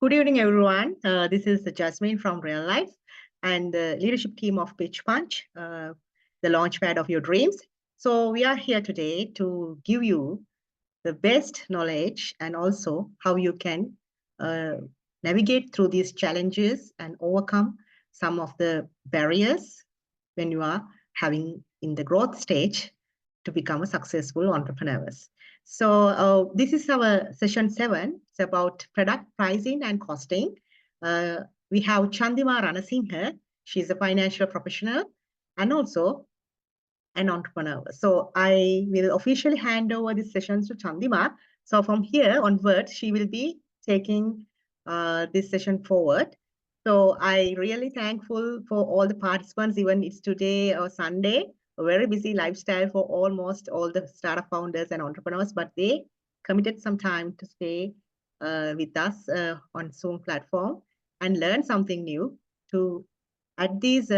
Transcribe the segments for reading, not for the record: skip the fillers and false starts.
Good evening, everyone. This is Jasmine from Real Life and the leadership team of Pitch Punch, the launchpad of your dreams. So, we are here today to give you the best knowledge and also how you can uh, navigate through these challenges and overcome some of the barriers when you are having in the growth stage to become a successful entrepreneurs. So this is our session 7. It's about product pricing and costing. We have Chandima Ranasinghe. She's a financial professional and also an entrepreneur. So I will officially hand over this session to Chandima. So from here onwards, she will be taking this session forward. So I really thankful for all the participants, even it's today or Sunday, a very busy lifestyle for almost all the startup founders and entrepreneurs, but they committed some time to stay with us on Zoom platform and learn something new to add these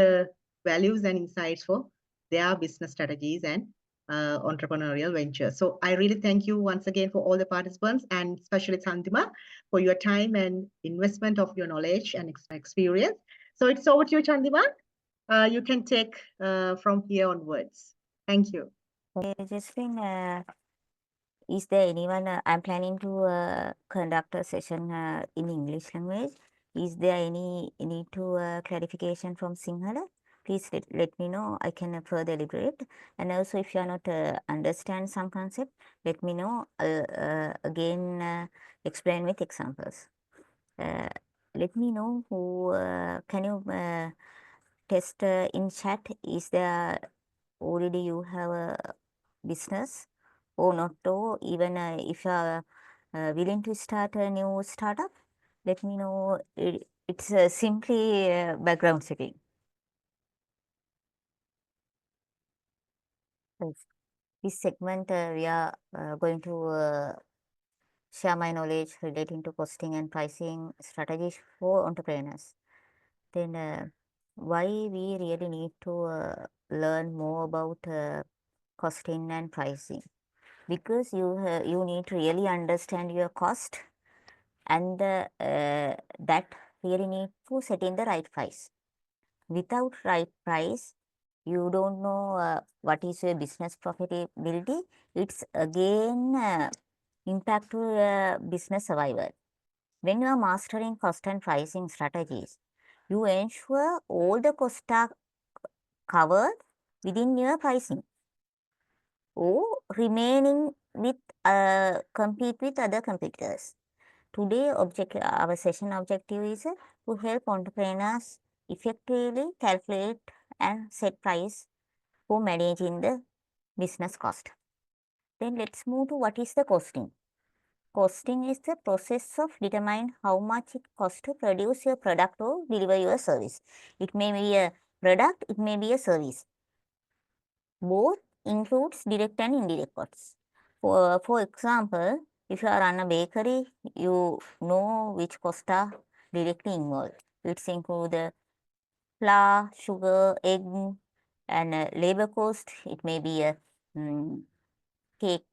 values and insights for their business strategies and entrepreneurial ventures. So I really thank you once again for all the participants and especially Chandima for your time and investment of your knowledge and experience. So it's over to you, Chandima. You can take from here onwards. Thank you. Okay, Jasmine, is there anyone, I'm planning to conduct a session in English language. Is there any need to clarification from Sinhala? Please let me know. I can further elaborate. And also, if you are not understand some concept, let me know. Again, explain with examples. Let me know who can you test in chat. Is there already you have a business or not, or even if you are willing to start a new startup, let me know. It's simply background checking. This segment we are going to share my knowledge relating to costing and pricing strategies for entrepreneurs. Then why we really need to learn more about costing and pricing, because you need to really understand your cost and that really need to set in the right price. Without right price, you don't know what is your business profitability. It's again impact to business survival. When you are mastering cost and pricing strategies, you ensure all the costs are covered within your pricing or remaining with compete with other competitors. Today, our session objective is to help entrepreneurs effectively calculate and set price for managing the business cost. Then let's move to what is the costing. Costing is the process of determining how much it costs to produce your product or deliver your service. It may be a product, it may be a service. Both includes direct and indirect costs. For example, if you run a bakery, you know which costs are directly involved. It's include the flour, sugar, egg, and labor cost. It may be a cake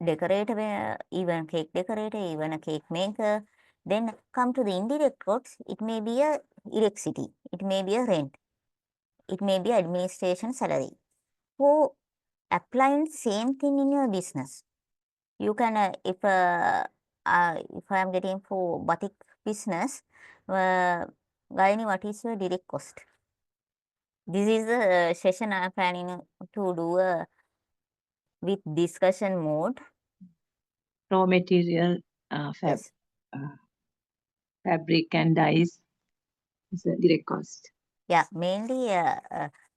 decorator, even cake decorator, even a cake maker. Then come to the indirect costs. It may be a electricity. It may be a rent. It may be administration salary. For applying same thing in your business, you can if I am getting for batik business, Gayani, what is your direct cost? This is the session I am planning to do with discussion mode. Raw material, Yes. fabric and dyes is a direct cost. Yeah, mainly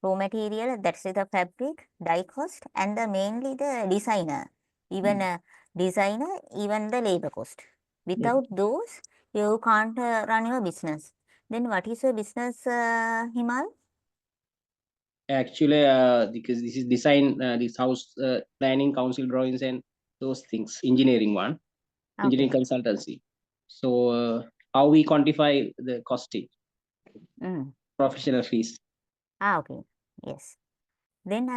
raw material, that's the fabric, dye cost, and mainly the designer, even designer, even the labor cost. Without those, you can't run your business. Then what is your business, Himal? Actually, because this is design, this house planning, council drawings, and those things, engineering one, engineering consultancy. So how we quantify the costing? Professional fees. Okay. Yes. Then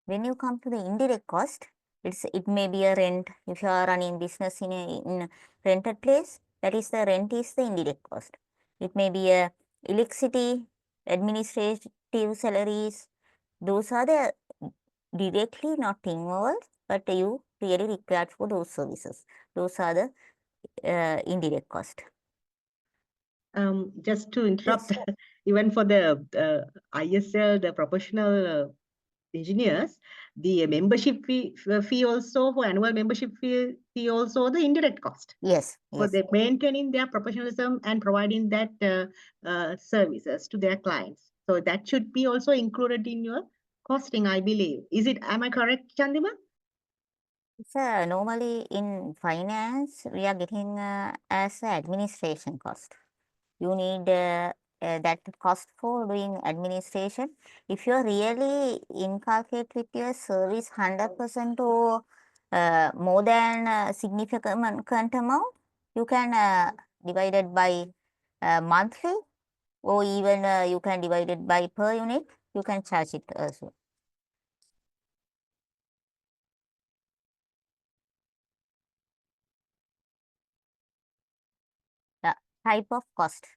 when you come to the indirect cost, It may be a rent. If you are running business in a rented place, that is the rent is the indirect cost. It may be a electricity, administrative salaries. Those are the directly not involved, but you really required for those services. Those are the indirect cost. Just to interrupt, even for the ISL, the professional engineers, the membership fee also, for annual membership fee also the indirect cost. Yes, For yes. they maintaining their professionalism and providing that services to their clients. So that should be also included in your costing, I believe. Am I correct, Chandima? So normally in finance, we are getting as a administration cost. You need that cost for doing administration. If you are really inculcate with your service 100% or more than a significant amount, you can divide it by monthly, or even you can divide it by per unit. You can charge it also. The type of cost.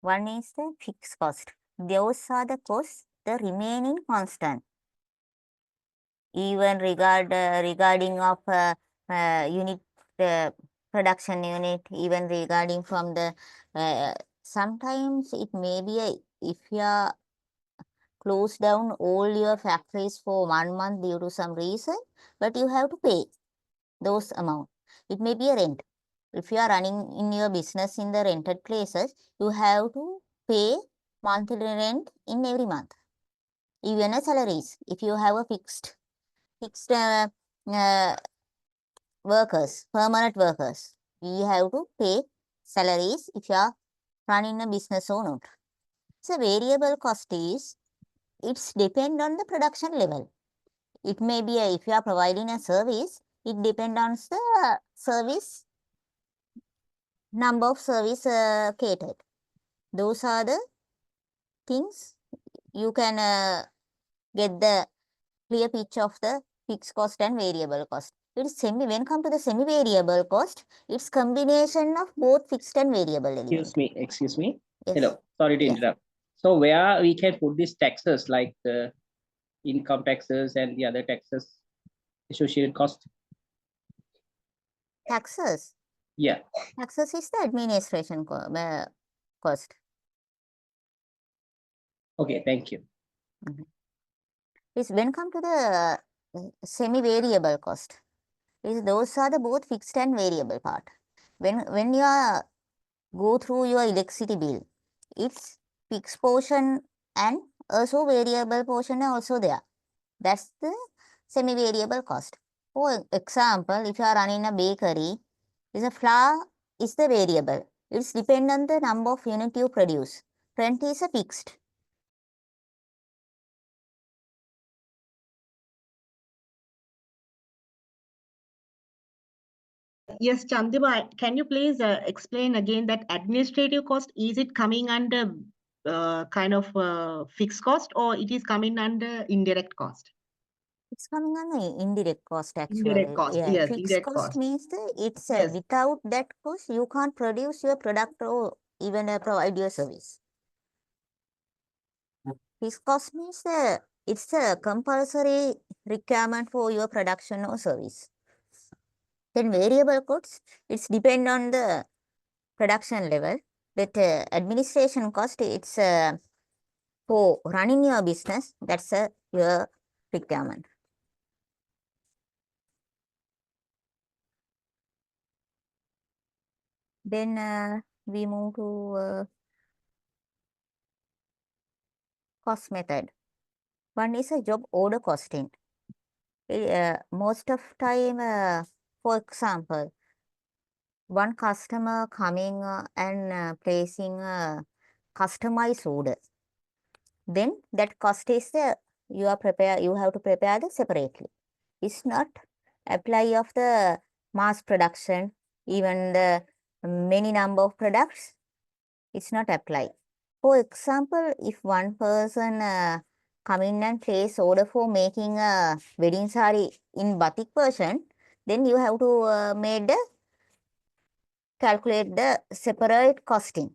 One is the fixed cost. Those are the costs, the remaining constant. Even regarding of unit production unit, even regarding from the sometimes it may be if you are close down all your factories for 1 month due to some reason, but you have to pay those amount. It may be a rent. If you are running in your business in the rented places, you have to pay monthly rent in every month. Even a salaries. If you have a fixed workers, permanent workers, we have to pay salaries if you are running a business or not. So variable cost is, it's depend on the production level. It may be if you are providing a service, it depends on the service, number of service catered. Those are the things you can get the clear picture of the fixed cost and variable cost. When come to the semi-variable cost, it's combination of both fixed and variable element. Excuse me. Yes. Hello, sorry to Yes. interrupt. So where we can put these taxes like income taxes and the other taxes, associated cost? Taxes. Yeah. Taxes is the administration cost. Okay, thank you. When come to the semi-variable cost, those are the both fixed and variable part. When you are go through your electricity bill, it's fixed portion and also variable portion are also there. That's the semi-variable cost. For example, if you are running a bakery, the flour is the variable. It's depend on the number of unit you produce. Rent is a fixed. Yes, Chandima, can you please explain again that administrative cost, is it coming under kind of fixed cost, or it is coming under indirect cost? It's coming on the indirect cost actually. Indirect cost, Yeah, yes, fixed indirect cost cost. means it's Yes. without that cost you can't produce your product or even provide your service. Fixed cost means it's a compulsory requirement for your production or service. Then variable costs, it's depend on the production level. But administration cost, it's for running your business. That's your requirement. Then we move to cost method. One is a job order costing. Most of time, for example, one customer coming and placing a customized order. Then that cost is you have to prepare the separately. It's not apply of the mass production, even the many number of products, it's not apply. For example, if one person come in and place order for making a wedding saree in batik version, then you have to calculate the separate costing.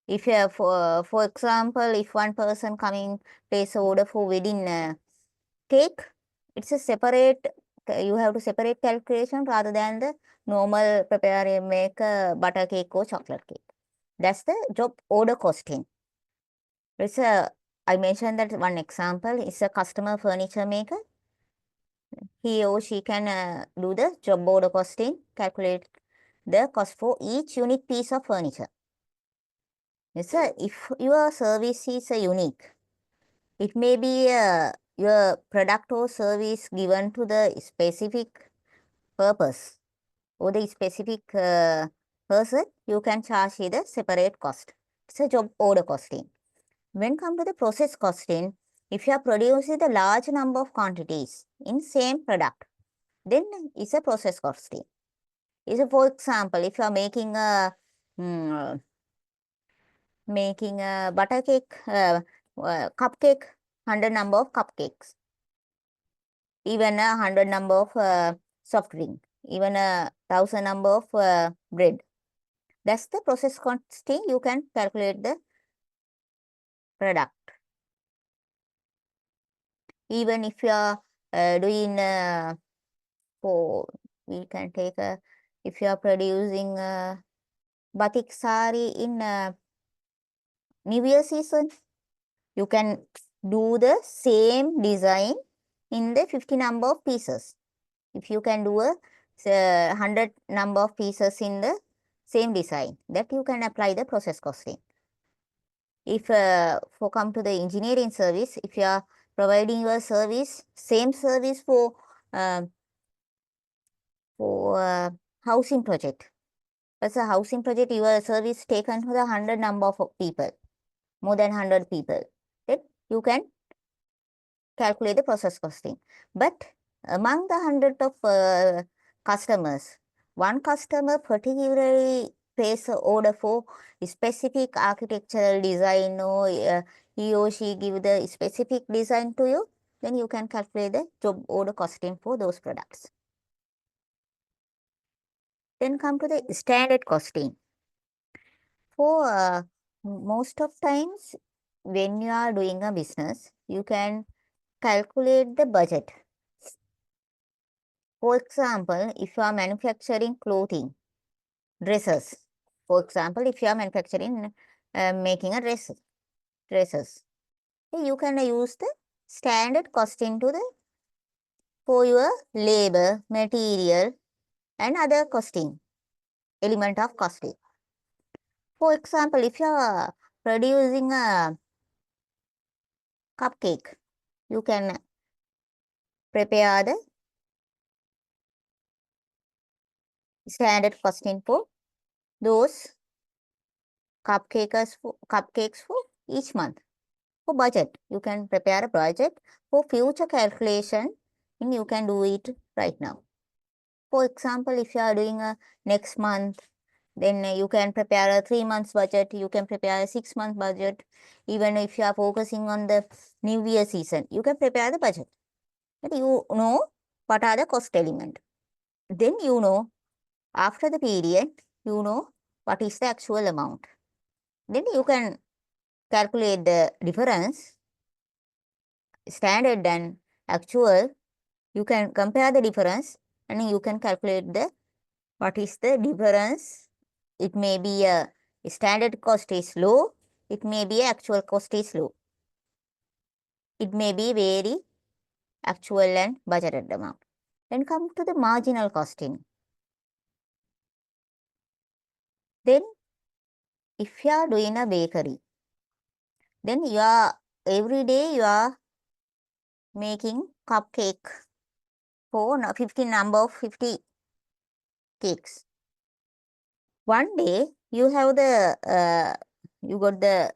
If you have, for example, if one person coming place order for wedding cake, it's a separate, you have to separate calculation rather than the normal prepare and make a butter cake or chocolate cake. That's the job order costing. It's a, I mentioned that one example is a customer furniture maker. He or she can do the job order costing, calculate the cost for each unique piece of furniture. Yes, sir. If your service is unique, it may be your product or service given to the specific purpose or the specific person, you can charge it a separate cost. It's a job order costing. When come to the process costing, if you are producing the large number of quantities in same product, then it's a process costing. Is for example, if you are making a butter cake, cupcake, 100 number of cupcakes, even 100 number of soft drink, even 1,000 number of bread. That's the process costing. You can calculate the product. Even if you are doing we can take if you are producing batik sari in New Year season, you can do the same design in the 50 number of pieces. If you can do a 100 number of pieces in the same design, that you can apply the process costing. If for come to the engineering service, if you are providing your service, same service for housing project. As a housing project, your service taken to the 100 number of people, more than 100 people. Then you can calculate the process costing. But among the 100 of customers, one customer particularly place an order for specific architectural design, or he or she give the specific design to you, then you can calculate the job order costing for those products. Then come to the standard costing. For most of times, when you are doing a business, you can calculate the budget. For example, if you are manufacturing clothing, dresses. For example, if you are manufacturing, making a dresses, you can use the standard costing to the for your labor, material, and other costing, element of costing. For example, if you are producing a cupcake, you can prepare the standard costing for those cupcakes for each month. For budget, you can prepare a budget. For future calculation, and you can do it right now. For example, if you are doing a next month, then you can prepare a 3 months budget, you can prepare a 6 month budget. Even if you are focusing on the New Year season, you can prepare the budget. But you know what are the cost element. Then you know, after the period, you know what is the actual amount. Then you can calculate the difference, standard and actual. You can compare the difference and you can calculate the what is the difference. It may be a standard cost is low, it may be actual cost is low. It may be very actual and budgeted amount. Then come to the marginal costing. Then if you are doing a bakery, then you are every day you are making cupcake for 50 number of 50 cakes. One day you have the you got the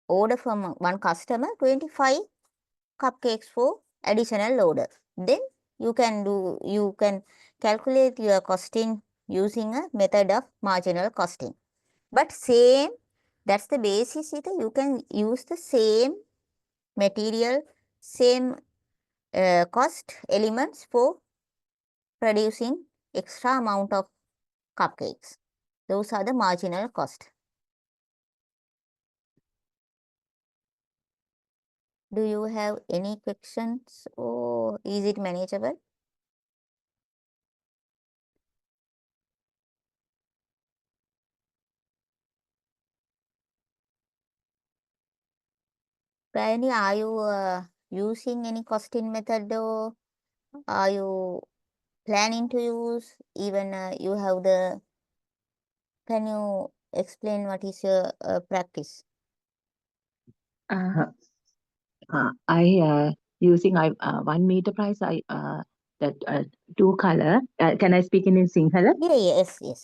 order from one customer, 25 cupcakes for additional order. Then you can calculate your costing using a method of marginal costing. But same, that's the basis, you can use the same material, same cost elements for producing extra amount of cupcakes. Those are the marginal cost. Do you have any questions or is it manageable? Brian, are you using any costing method or are you planning to use? Even you have the, can you explain what is your practice? I using 1 meter price. I that 2 color. Can I speak in Sinhala? Yeah, yes.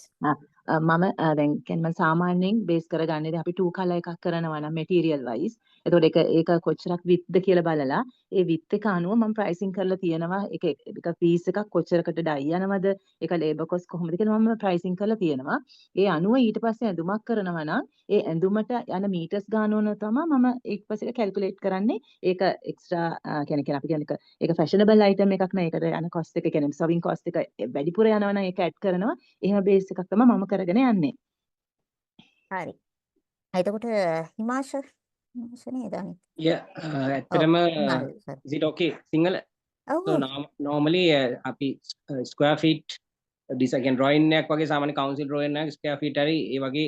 මම දැන් කියන්නේ මම සාමාන්‍යයෙන් base කරගන්නේ දැන් අපි 2 color එකක් කරනවා නම් material wise. එතකොට ඒක කොච්චරක් width කියලා බලලා ඒ width එක අනුව මම pricing කරලා තියෙනවා. එක piece එකක් කොච්චරකට dye යනවද? ඒක labor cost කොහොමද කියලා මම pricing කරලා තියෙනවා. ඒ අනුව ඊට පස්සේ ඇඳුමක් කරනවා නම් ඒ ඇඳුමට යන meters ගාන වල තමයි මම ඊට පස්සේ calculate කරන්නේ. ඒක extra කියන්නේ අපි කියන්නේ ඒක fashionable item එකක් නෑ. ඒකට යන cost එක කියන්නේ sewing cost එක වැඩිපුර යනවා නම් ඒක add කරනවා. එහෙම බේස් එකක් තමයි මම කරගෙන යන්නේ. හරි. එතකොට හිමාශ නේද අනිත්? Yeah, ඇත්තටම හිමාල්, sorry. is it okay Sinhala? So normally අපි square feet design drawing එකක් වගේ සාමාන්‍ය council drawing එකක් square feet හරි ඒ වගේ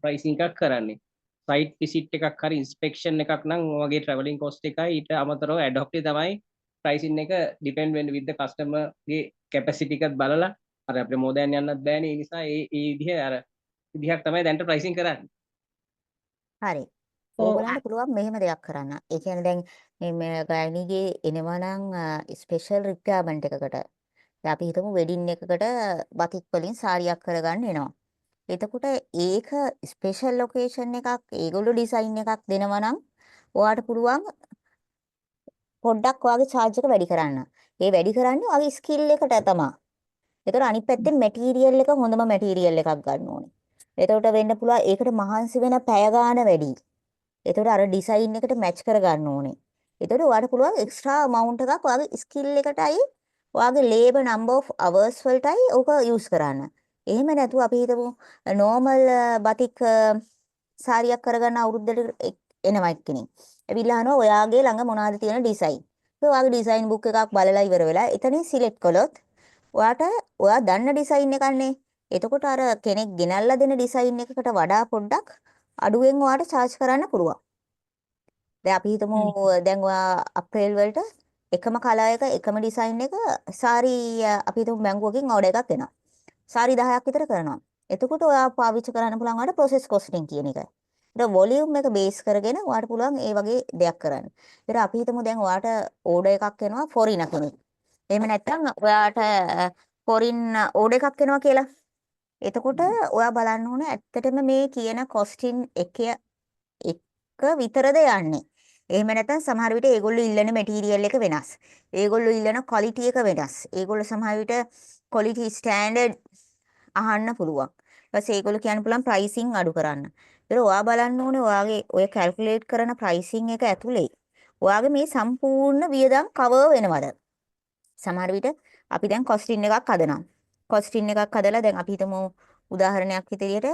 pricing එකක් කරන්නේ. site visit එකක් හරි inspection එකක් නම් ඔයගේ traveling cost එකයි ඊට අමතරව ad hoc තමයි pricing එක depend වෙන්නේ with the customer ගේ capacity එකත් බලලා අර අපිට මොදයන් යන්නත් බෑනේ ඒ නිසා ඒ විදිහක් තමයි දැන්ට pricing කරන්නේ. හරි. ඕගොල්ලන්ට පුළුවන් මෙහෙම දෙයක් කරන්න. ඒ කියන්නේ දැන් මේ ගෑණිගේ එනවා නම් ස්පෙෂල් රික්වයර්මන්ට් එකකට. දැන් අපි හිතමු වෙඩින් එකකට බතික් වලින් සාරියක් කරගන්න එනවා. එතකොට ඒක ස්පෙෂල් ලොකේෂන් එකක් ඒගොල්ලෝ ඩිසයින් එකක් දෙනවා නම් ඔයාට පුළුවන් පොඩ්ඩක් ඔයාගේ charge එක වැඩි කරන්න. ඒ වැඩි කරන්නේ ඔයාගේ ස්කිල් එකට තමයි. ඒතර අනිත් පැත්තෙන් මැටීරියල් එක හොඳම මැටීරියල් එකක් ගන්න ඕනේ. එතකොට වෙන්න පුළුවන් ඒකට මහන්සි වෙන පැය ගාන වැඩි. එතකොට අර ඩිසයින් එකට මැච් කර ගන්න ඕනේ. එතකොට ඔයාලට පුළුවන් එක්ස්ට්‍රා amount එකක් ඔයාගේ ස්කිල් එකටයි ඔයාගේ labor number of hours වලටයි ඕක යූස් කරන්න. එහෙම නැතුව අපි හිතමු normal batik සාරියක් කරගන්න අවුරුද්දට එනවා එක්කෙනෙක්. ඇවිල්ලා අහනවා ඔයාගේ ළඟ මොනවද තියෙන ඩිසයින්. ඒ ඔයාගේ ඩිසයින් බුක් එකක් බලලා ඉවර වෙලා එතනින් සිලෙක්ට් කළොත් ඔයාට ඔයා දන්න ඩිසයින් එකක්නේ. එතකොට අර කෙනෙක් ගෙනල්ලා දෙන ඩිසයින් එකකට වඩා පොඩ්ඩක් අඩුවෙන් ඔයාට charge කරන්න පුළුවන්. දැන් අපි හිතමු දැන් ඔයා අප්‍රේල් වලට එකම කලර් එක එකම ඩිසයින් එක සාරි අපි හිතමු බැංකුවකින් ඕඩර් එකක් එනවා. සාරි 10ක් විතර කරනවා. එතකොට ඔයා පාවිච්චි කරන්න පුළුවන් ඔයාට process costing කියන එක. ඒක වොලියුම් එක බේස් කරගෙන ඔයාට පුළුවන් ඒ වගේ දෙයක් කරන්න. ඒතර අපි හිතමු දැන් ඔයාට ඕඩර් එකක් එනවා ෆොරින කෙනෙක්. එහෙම නැත්නම් ඔයාට ෆොරින් ඕඩර් එකක් එනවා කියලා. එතකොට ඔයා බලන්න ඕනේ ඇත්තටම මේ කියන costing එක විතරද යන්නේ. එහෙම නැත්නම් සමහර විට ඒගොල්ලෝ ඉල්ලන මැටීරියල් එක වෙනස්. ඒගොල්ලෝ ඉල්ලන ක්වොලිටි එක වෙනස්. ඒගොල්ලෝ සමහර විට ක්වොලිටි ස්ටෑන්ඩඩ් අහන්න පුළුවන්. ඊට පස්සේ ඒගොල්ලෝ කියන්න පුළුවන් ප්‍රයිසිං අඩු කරන්න. ඒතර ඔයා බලන්න ඕනේ ඔයාගේ ඔය කැල්කියුලේට් කරන ප්‍රයිසිං එක ඇතුලේ ඔයාගේ මේ සම්පූර්ණ වියදම් කවර් වෙනවද? සමහර විට අපි දැන් කොස්ටින් එකක් හදනවා. කොස්ටින් එකක් හදලා දැන් අපි හිතමු උදාහරණයක් විදියට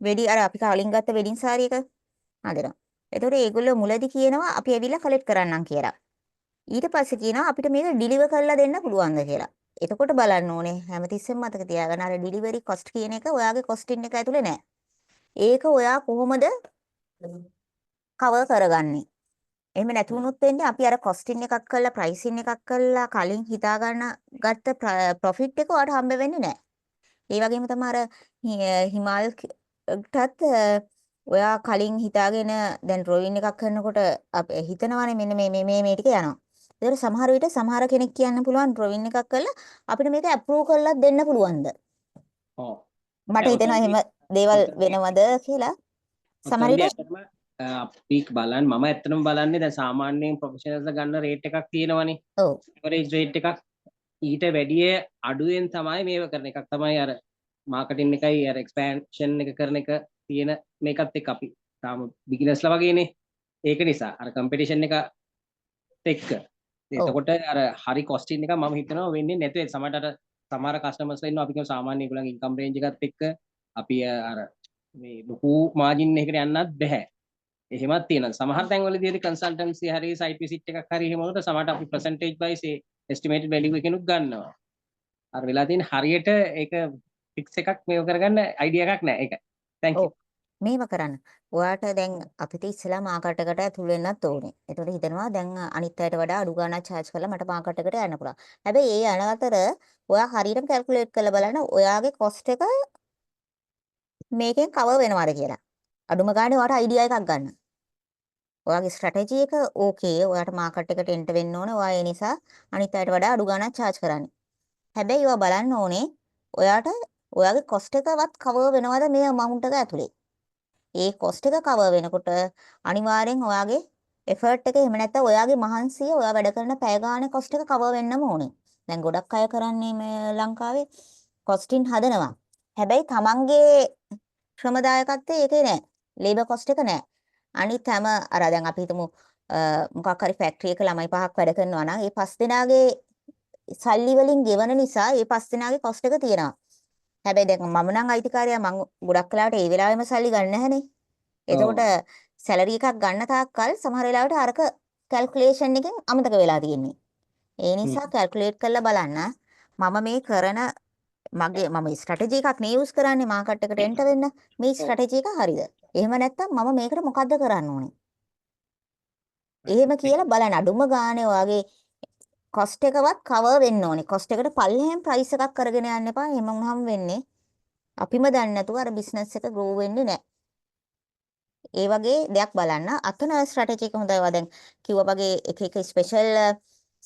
වෙඩි අර අපි කලින් ගත්ත වෙඩින් සාරි එක හදනවා. එතකොට ඒගොල්ලෝ මුලදී කියනවා අපි ඇවිල්ලා කලෙක්ට් කරන්නම් කියලා. ඊට පස්සේ කියනවා අපිට මේක ඩිලිවර් කරලා දෙන්න පුළුවන්ද කියලා. එතකොට බලන්න ඕනේ හැමතිස්සෙම මතක තියාගන්න අර ඩිලිවරි කොස්ට් කියන එක ඔයාගේ කොස්ටින් එක ඇතුලේ නැහැ. ඒක ඔයා කොහොමද කවර් කරගන්නේ? එහෙම නැති වුණොත් වෙන්නේ අපි අර කොස්ටින් එකක් කරලා ප්‍රයිසින් එකක් කරලා කලින් හිතා ගන්න ගත්ත ප්‍රොෆිට් එක ඔයාට හම්බ වෙන්නේ නැහැ. ඒ වගේම තමයි අර හිමාල්ටත් ඔයා කලින් හිතාගෙන දැන් ඩ්‍රොයින් එකක් කරනකොට අපි හිතනවානේ මෙන්න මේ ටික යනවා. ඒතර සමහර විට සමහර කෙනෙක් කියන්න පුළුවන් ඩ්‍රොයින් එකක් කරලා අපිට මේක අප්‍රූව් කරලා දෙන්න පුළුවන්ද? ඔව්. මට හිතෙනවා එහෙම දේවල් වෙනවද කියලා. සමහර විට අපි බලන්න මම ඇත්තටම බලන්නේ දැන් සාමාන්‍යයෙන් ප්‍රොෆෙෂනල්ස්ලා ගන්න රේට් එකක් තියෙනවනේ. ඔව්. ඇවරේජ් රේට් එකක් ඊට වැඩිය අඩුවෙන් තමයි මේව කරන එකක් තමයි අර මාකටිං එකයි අර එක්ස්පැන්ෂන් එක කරන එක තියෙන මේකත් එක්ක අපි තාම බිග්නර්ස්ලා වගේනේ. ඒක නිසා අර කම්පිටිෂන් එක එක්ක එතකොට අර හරි කොස්ටින් එක මම හිතනවා වෙන්නේ නැතුව සමහරට අර සමහර කස්ටමර්ස්ලා ඉන්නවා අපි කියන සාමාන්‍ය ඒගොල්ලන්ගේ ඉන්කම් රේන්ජ් එකත් එක්ක අපි අර මේ ලොකු මාජින් එකකට යන්නත් බෑ. එහෙමත් තියෙනවා. සමහර තැන්වලදී කන්සල්ටන්සි හරි සයිට් විසිට් එකක් හරි එහෙම වුණොත් සමහරට අපි percentage wise ඒ estimated value එකනුත් ගන්නවා. අර වෙලා තියෙන හරියට ඒක fix එකක් මේව කරගන්න අයිඩියා එකක් නැහැ. ඒක. thank you. මේව කරන්න. ඔයාට දැන් අපිට ඉස්සලා මාකට් එකට ඇතුල් වෙන්නත් ඕනේ. ඒතකොට හිතනවා දැන් අනිත් අයට වඩා අඩු ගාණක් charge කරලා මට මාකට් එකට යන්න පුළුවන්. හැබැයි ඒ යන අතර ඔයා හරියටම calculate කරලා බලන්න ඔයාගේ cost එක මේකෙන් cover වෙනවද කියලා. අඩුම ගානේ ඔයාට idea එකක් ගන්න. ඔයාගේ strategy එක okay. ඔයාට මාකට් එකට එන්ටර් වෙන්න ඕනේ. ඔයා ඒ නිසා අනිත් අයට වඩා අඩු ගාණක් charge කරන්නේ. හැබැයි ඔයා බලන්න ඕනේ ඔයාට ඔයාගේ cost එකවත් cover වෙනවද මේ amount එක ඇතුලේ. ඒ cost එක cover වෙනකොට අනිවාර්යෙන් ඔයාගේ effort එක එහෙම නැත්නම් ඔයාගේ මහන්සිය ඔයා වැඩ කරන පැය ගානේ cost එක cover වෙන්නම ඕනේ. දැන් ගොඩක් අය කරන්නේ මේ ලංකාවේ costing හදනවා. හැබැයි තමන්ගේ ශ්‍රමදායකත්වය ඒකේ නෑ. labor cost එක නෑ. අනිත් හැම අර දැන් අපි හිතමු මොකක් හරි ෆැක්ටරි එක ළමයි 5ක් වැඩ කරනවා නම් ඒ 5 දෙනාගේ සල්ලි වලින් ගෙවන නිසා ඒ 5 දෙනාගේ cost එක තියෙනවා. හැබැයි දැන් මම නම් අයිතිකාරයා මම ගොඩක් වෙලාවට ඒ වෙලාවෙම සල්ලි ගන්න නැහනේ. එතකොට සැලරි එකක් ගන්න තාක්කල් සමහර වෙලාවට අරක කැල්කියුලේෂන් එකෙන් අමතක වෙලා තියෙන්නේ. ඒ නිසා කැල්කියුලේට් කරලා බලන්න මම මේ කරන මම ස්ට්‍රැටජි එකක් නේ යූස් කරන්නේ මාකට් එකට එන්ටර් වෙන්න. මේ ස්ට්‍රැටජි එක හරිද? එහෙම නැත්නම් මම මේකට මොකද්ද කරන්න ඕනේ? එහෙම කියලා බලන්න අඩුම ගානේ ඔයාගේ cost එකවත් cover වෙන්න ඕනේ. cost එකට පල්ලෙහෙන් price එකක් කරගෙන යන්න එපා. එහෙම වුණාම වෙන්නේ අපිම දන්නේ නැතුව අර business එක grow වෙන්නේ නැහැ. ඒ වගේ දෙයක් බලන්න. අතන strategy එක හොඳයි. ඔයා දැන් කිව්වා වගේ එක එක special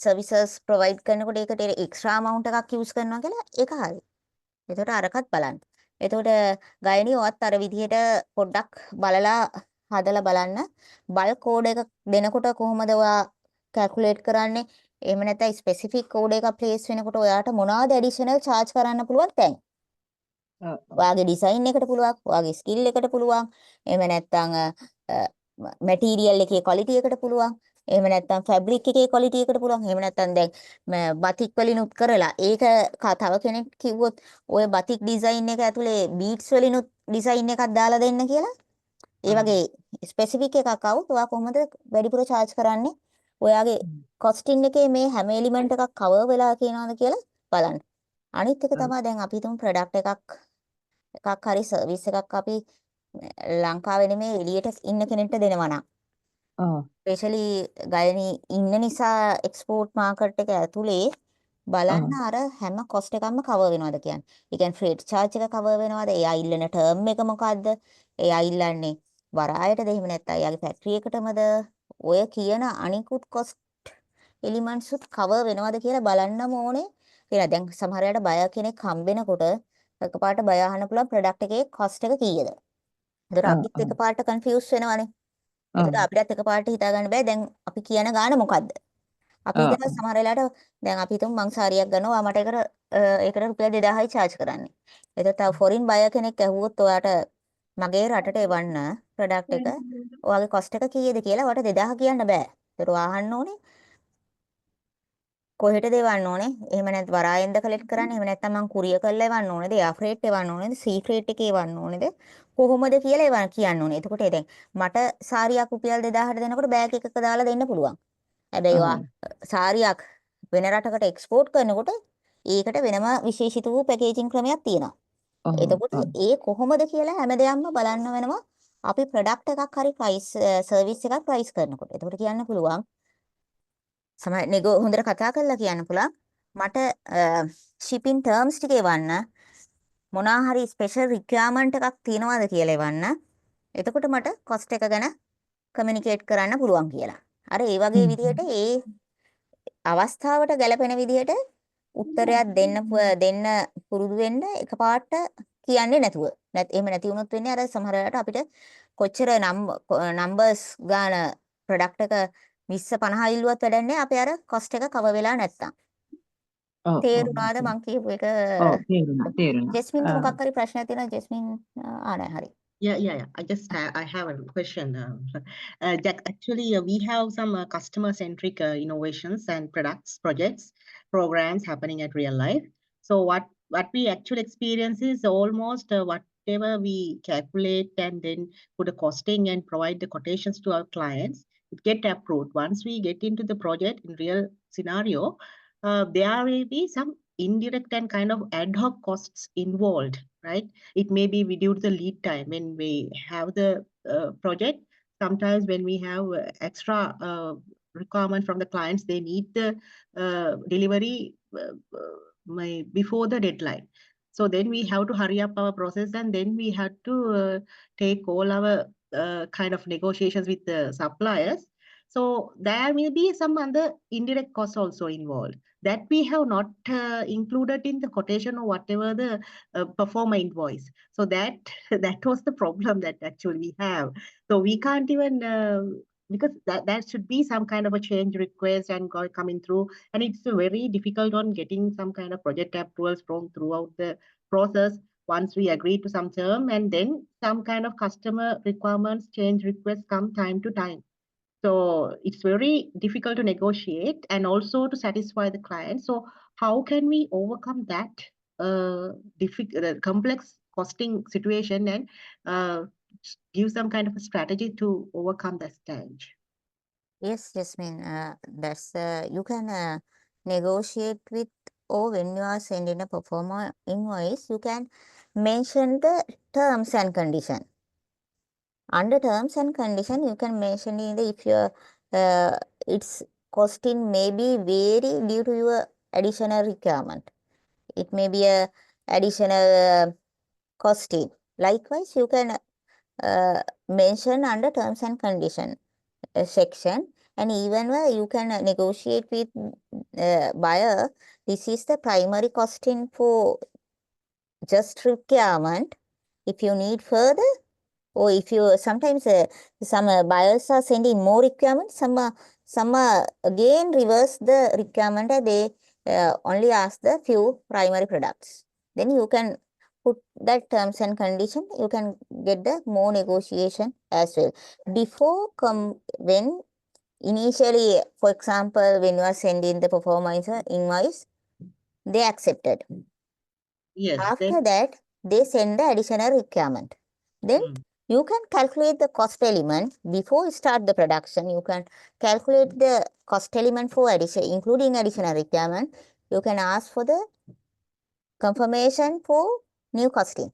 services provide කරනකොට ඒකට extra amount එකක් use කරනවා කියලා ඒක හරි. එතකොට අරකට බලන්න. එතකොට ගයනි ඔයත් අර විදිහට පොඩ්ඩක් බලලා හදලා බලන්න. bulk code එක දෙනකොට කොහොමද ඔයා calculate කරන්නේ? එහෙම නැත්නම් ස්පෙસિෆික් කෝඩ් එකක් ප්ලේස් වෙනකොට ඔයාට මොනවාද ඇඩිෂනල් charge කරන්න පුළුවන් දැන්? ඔයාගේ ඩිසයින් එකට පුළුවන්, ඔයාගේ ස්කිල් එකට පුළුවන්. එහෙම නැත්නම් මැටීරියල් එකේ ක්වොලිටි එකට පුළුවන්. එහෙම නැත්නම් ෆැබ්‍රික් එකේ ක්වොලිටි එකට පුළුවන්. එහෙම නැත්නම් දැන් බතික් වලිනුත් කරලා ඒක තව කෙනෙක් කිව්වොත් ඔය බතික් ඩිසයින් එක ඇතුලේ බීට්ස් වලිනුත් ඩිසයින් එකක් දාලා දෙන්න කියලා. ඒ වගේ ස්පෙસિෆික් එකක් આવුත් ඔයා කොහොමද වැඩිපුර charge කරන්නේ? ඔයාගේ costing එකේ මේ හැම එලිමන්ට් එකක් cover වෙලා කියනවාද කියලා බලන්න. අනිත් එක තමයි දැන් අපි හිතමු product එකක් හරි service එකක් අපි ලංකාවේ නෙමෙයි එළියට ඉන්න කෙනෙක්ට දෙනවා නම්. especially ගයනි ඉන්න නිසා export market එක ඇතුලේ බලන්න අර හැම cost එකක්ම cover වෙනවද කියන්නේ. ඒ කියන්නේ freight charge එක cover වෙනවද? එයා ඉල්ලන term එක මොකද්ද? එයා ඉල්ලන්නේ වරායටද එහෙම නැත්නම් එයාගේ factory එකටමද? ඔය කියන අනිකුත් cost elements උත් cover වෙනවද කියලා බලන්නම ඕනේ. කියලා දැන් සමහර වෙලාවට බය කෙනෙක් හම්බෙනකොට එකපාරට බය අහන්න පුළුවන් product එකේ cost එක කීයද? ඒතර අපිත් එකපාරට confuse වෙනවනේ. ඒතර අපිටත් එකපාරට හිතා ගන්න බෑ දැන් අපි කියන ගාන මොකද්ද? අපි හිතන සමහර වෙලාවට දැන් අපි හිතමු මං සාරියක් ගන්නවා මට ඒකට රුපියල් 2000යි charge කරන්නේ. ඒතර තව foreign buyer කෙනෙක් ඇහුවොත් ඔයාට මගේ රටට එවන්න product එක ඔයාගේ cost එක කීයද කියලා ඔයාට 2000 කියන්න බෑ. ඒතර අහන්න ඕනේ කොහෙටද එවන්න ඕනේ? එහෙම නැත්නම් වරායෙන්ද කලෙක්ට් කරන්නේ? එහෙම නැත්නම් මං කුරිය කරලා එවන්න ඕනේද? එයා ෆ්‍රේට් එවන්න ඕනේද? සී ෆ්‍රේට් එකේ එවන්න ඕනේද? කොහොමද කියලා එවන්න කියන්න ඕනේ. එතකොට දැන් මට සාරියක් රුපියල් 2000ට දෙනකොට බෑග් එකක දාලා දෙන්න පුළුවන්. හැබැයි ඔයා සාරියක් වෙන රටකට එක්ස්පෝර්ට් කරනකොට ඒකට වෙනම විශේෂිත වූ පැකේජින් ක්‍රමයක් තියෙනවා. එතකොට ඒ කොහොමද කියලා හැම දෙයක්ම බලන්න වෙනවා. අපි ප්‍රොඩක්ට් එකක් හරි ප්‍රයිස් සර්විස් එකක් ප්‍රයිස් කරනකොට. එතකොට කියන්න පුළුවන් සමහර නෙගෝ හොඳට කතා කරලා කියන්න පුළුවන් මට shipping terms ටික එවන්න මොනවා හරි ස්පෙෂල් රික්වයර්මන්ට් එකක් තියෙනවද කියලා එවන්න. එතකොට මට cost එක ගැන කමියුනිකේට් කරන්න පුළුවන් කියලා. අර ඒ වගේ විදිහට ඒ අවස්ථාවට ගැලපෙන විදිහට උත්තරයක් දෙන්න පුරුදු වෙන්න එකපාරට කියන්නේ නැතුව. එහෙම නැති වුණොත් වෙන්නේ අර සමහර වෙලාවට අපිට කොච්චර නම්බර්ස් ගාන ප්‍රොඩක්ට් එක 20 50 ඉල්ලුවත් වැඩක් නැහැ අපේ අර cost එක cover වෙලා නැත්තම්. තේරුණාද මං කියපු එක? තේරුණා. ජෙස්මින් මොකක් හරි ප්‍රශ්නයක් තියෙනවා ජෙස්මින්? නෑ හරි. Yeah. I have a question. Jack, actually, we have some customer-centric innovations and projects, programs happening at Real Life. So what we actually experience is almost whatever we calculate and then put a costing and provide the quotations to our clients, it get approved. Once we get into the project in real scenario, there will be some indirect and kind of ad hoc costs involved, right? It may be due to the lead time when we have the project. Sometimes when we have extra requirement from the clients, they need the delivery before the deadline. So then we have to hurry up our process, and then we have to take all our kind of negotiations with the suppliers. So there may be some other indirect costs also involved that we have not included in the quotation or whatever the performer invoice. So that that was the problem that actually we have. So we can't even because that should be some kind of a change request and coming through, and it's very difficult on getting some kind of project approvals from throughout the process. Once we agree to some term, and then some kind of customer requirements change requests come time to time. So it's very difficult to negotiate and also to satisfy the client. So how can we overcome that complex costing situation and give some kind of a strategy to overcome that stage? Yes, Jasmine, that's you can negotiate with, or when you are sending a performer invoice, you can mention the terms and condition. Under terms and condition, you can mention in the if your its costing may be vary due to your additional requirement. It may be a additional costing. Likewise, you can mention under terms and condition section, and even you can negotiate with buyer. This is the primary costing for just requirement. If you need further, or if you sometimes some buyers are sending more requirements, some again reverse the requirement, they only ask the few primary products. Then you can put that terms and condition, you can get the more negotiation as well. Before when initially, for example, when you are sending the performance invoice, they accepted. Yes. After that, they send the additional requirement. Then you can calculate the cost element before you start the production. You can calculate the cost element for addition, including additional requirement. You can ask for the confirmation for new costing.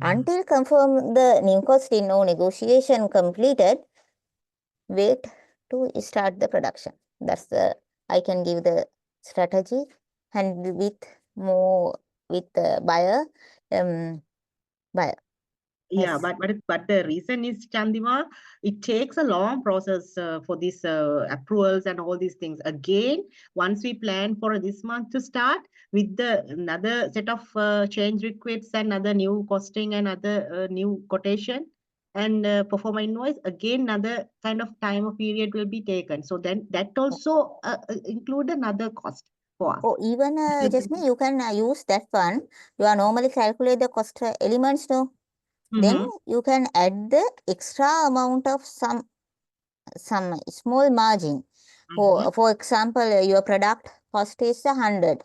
Until confirm the new costing or negotiation completed, wait to start the production. That's the I can give the strategy, and with more with the buyer. Yeah, Yes. but the reason is, Chandima, it takes a long process for these approvals and all these things. Again, once we plan for this month to start with another set of change requests and other new costing and other new quotation and perform invoice, again another kind of time of period will be taken. So then that also include another cost for us. Oh, even Jasmine, you can use that one. You are normally calculate the cost elements, no? Then you can add the extra amount of some small margin. For example, your product cost is 100.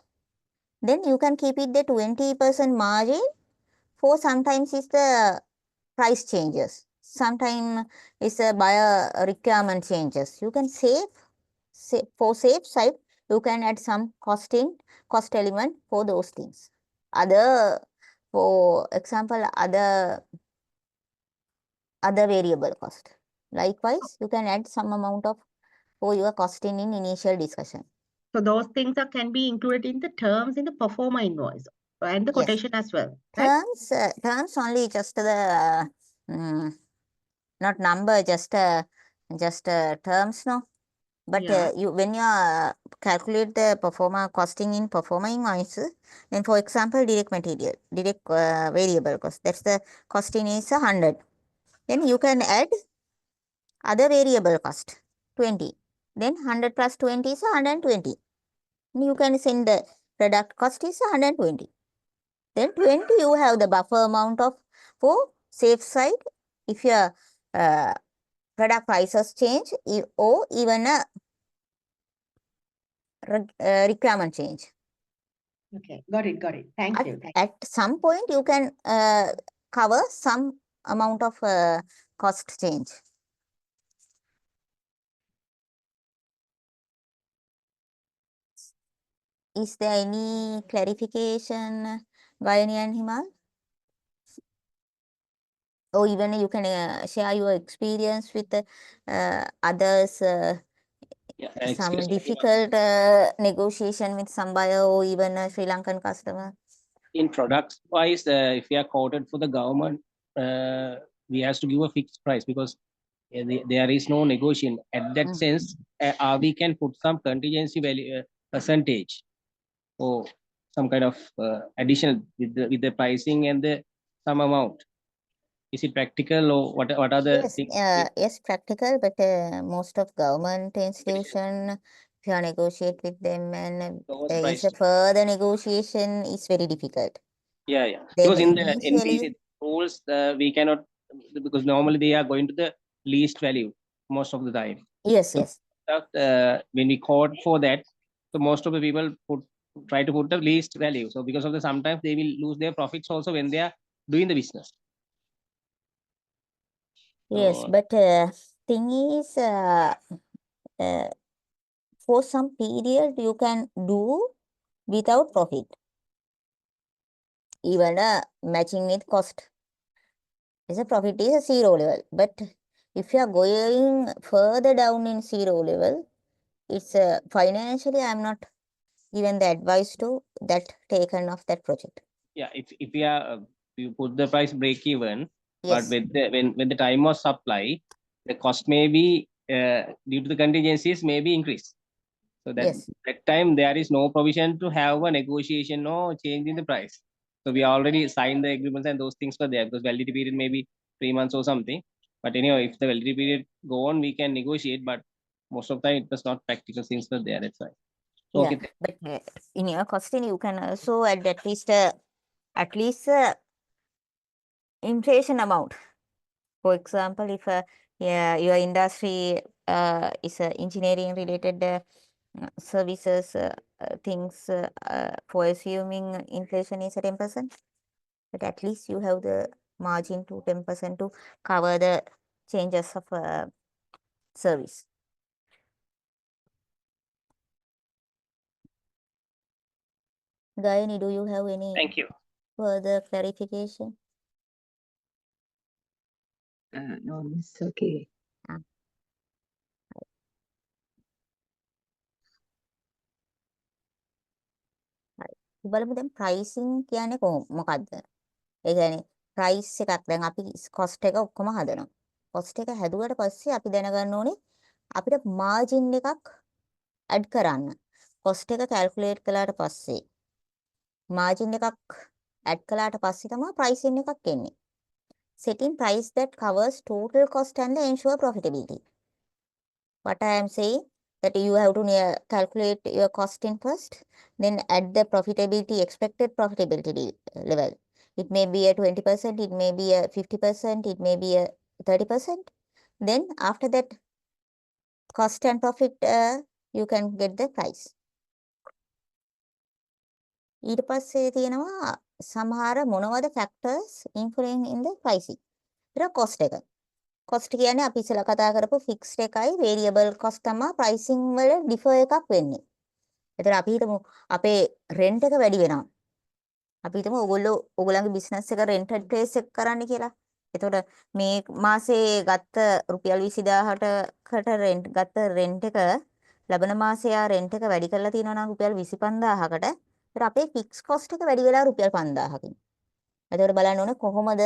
Then you can keep it the 20% margin for sometimes it's the price changes. Sometimes it's a buyer requirement changes. You can for safe side, you can add some cost element for those things. For example, other variable cost. Likewise, you can add some amount of for your costing in initial discussion. So those things can be included in the terms in the performer invoice and the quotation as well. Right? Terms only just the not number, just terms, no. But when you calculate the performer costing in performer invoice, then for example, direct variable cost, that's the costing is 100. Then you can add other variable cost 20. Then 100 plus 20 is 120. You can send the product cost is 120. Then 20 you have the buffer amount of for safe side, if your product prices change or even a requirement change. Okay, got it, got it. Thank you. At some point, you can cover some amount of cost change. Is there any clarification, Gayani and Himal? Or even you can share your experience with others, Yeah, some excuse me. difficult negotiation with some buyer or even a Sri Lankan customer. In products wise, if we are quoted for the government, we has to give a fixed price because there is no negotiation. At that sense, we can put some contingency value percentage or some kind of additional with the pricing and the some amount. Is it practical or what are the Yes, things? yes, practical, but most of government institution, if you negotiate with them and Lowest is price. a further negotiation is very difficult. Yeah, yeah. Then Because in the initially, NPC rules, we cannot, because normally they are going to the least value most of the time. yes, So yes, when we quote for that, so most of the people try to put the least value. So because of the sometimes they will lose their profits also when they are doing the business. yes, So, but thing is, for some period you can do without profit, even matching with cost. Is a profit is a zero level, but if you are going further down in zero level, it's financially I'm not given the advice to that taken off that project. yeah, if we are you put the price break even, but Yes, with the when the time of supply, the cost may be due to the contingencies may be increased. So yes, that time there is no provision to have a negotiation or change in the price. So we already signed the agreements and those things were there because validity period may be 3 months or something. But anyway, if the validity period go on, we can negotiate. But most of the time it was not practical things were there. That's why. yeah. Okay. But in your costing, you can also add at least inflation amount. For example, if yeah, your industry is engineering related services things, for assuming inflation is at 10%, but at least you have the margin to 10% to cover the changes of service. Gayani, do you have any Thank you. further clarification? No, it's okay. බලමු දැන් pricing කියන්නේ මොකක්ද? ඒ කියන්නේ price එකක් දැන් අපි cost එක ඔක්කොම හදනවා. කොස්ට් එක හැදුවට පස්සේ අපි දැනගන්න ඕනේ අපිට මාර්ජින් එකක් ඇඩ් කරන්න. කොස්ට් එක කැල්කියුලේට් කළාට පස්සේ මාර්ජින් එකක් ඇඩ් කළාට පස්සේ තමයි ප්‍රයිසින් එකක් එන්නේ. Setting price that covers total cost and ensure profitability. What I am saying that you have to calculate your costing first, then add the profitability, expected profitability level. It may be a 20%, it may be a 50%, it may be a 30%. Then after that cost and profit, you can get the price. ඊට පස්සේ තියෙනවා සමහර මොනවද factors influencing in the pricing. ඒක cost එක. cost කියන්නේ අපි ඉස්සෙල්ලා කතා කරපු fixed එකයි variable cost තමයි pricing වල differ එකක් වෙන්නේ. ඒතර අපි හිතමු අපේ rent එක වැඩි වෙනවා. අපි හිතමු ඔයගොල්ලන්ගේ business එක rented place එක කරන්න කියලා. එතකොට මේ මාසේ ගත්ත රුපියල් 20000කට ගත්ත rent එක ලබන මාසේ ආ rent එක වැඩි කරලා තියෙනවා නම් රුපියල් 25000කට. ඒතර අපේ fixed cost එක වැඩි වෙලා රුපියල් 5000කින්. එතකොට බලන්න ඕනේ කොහොමද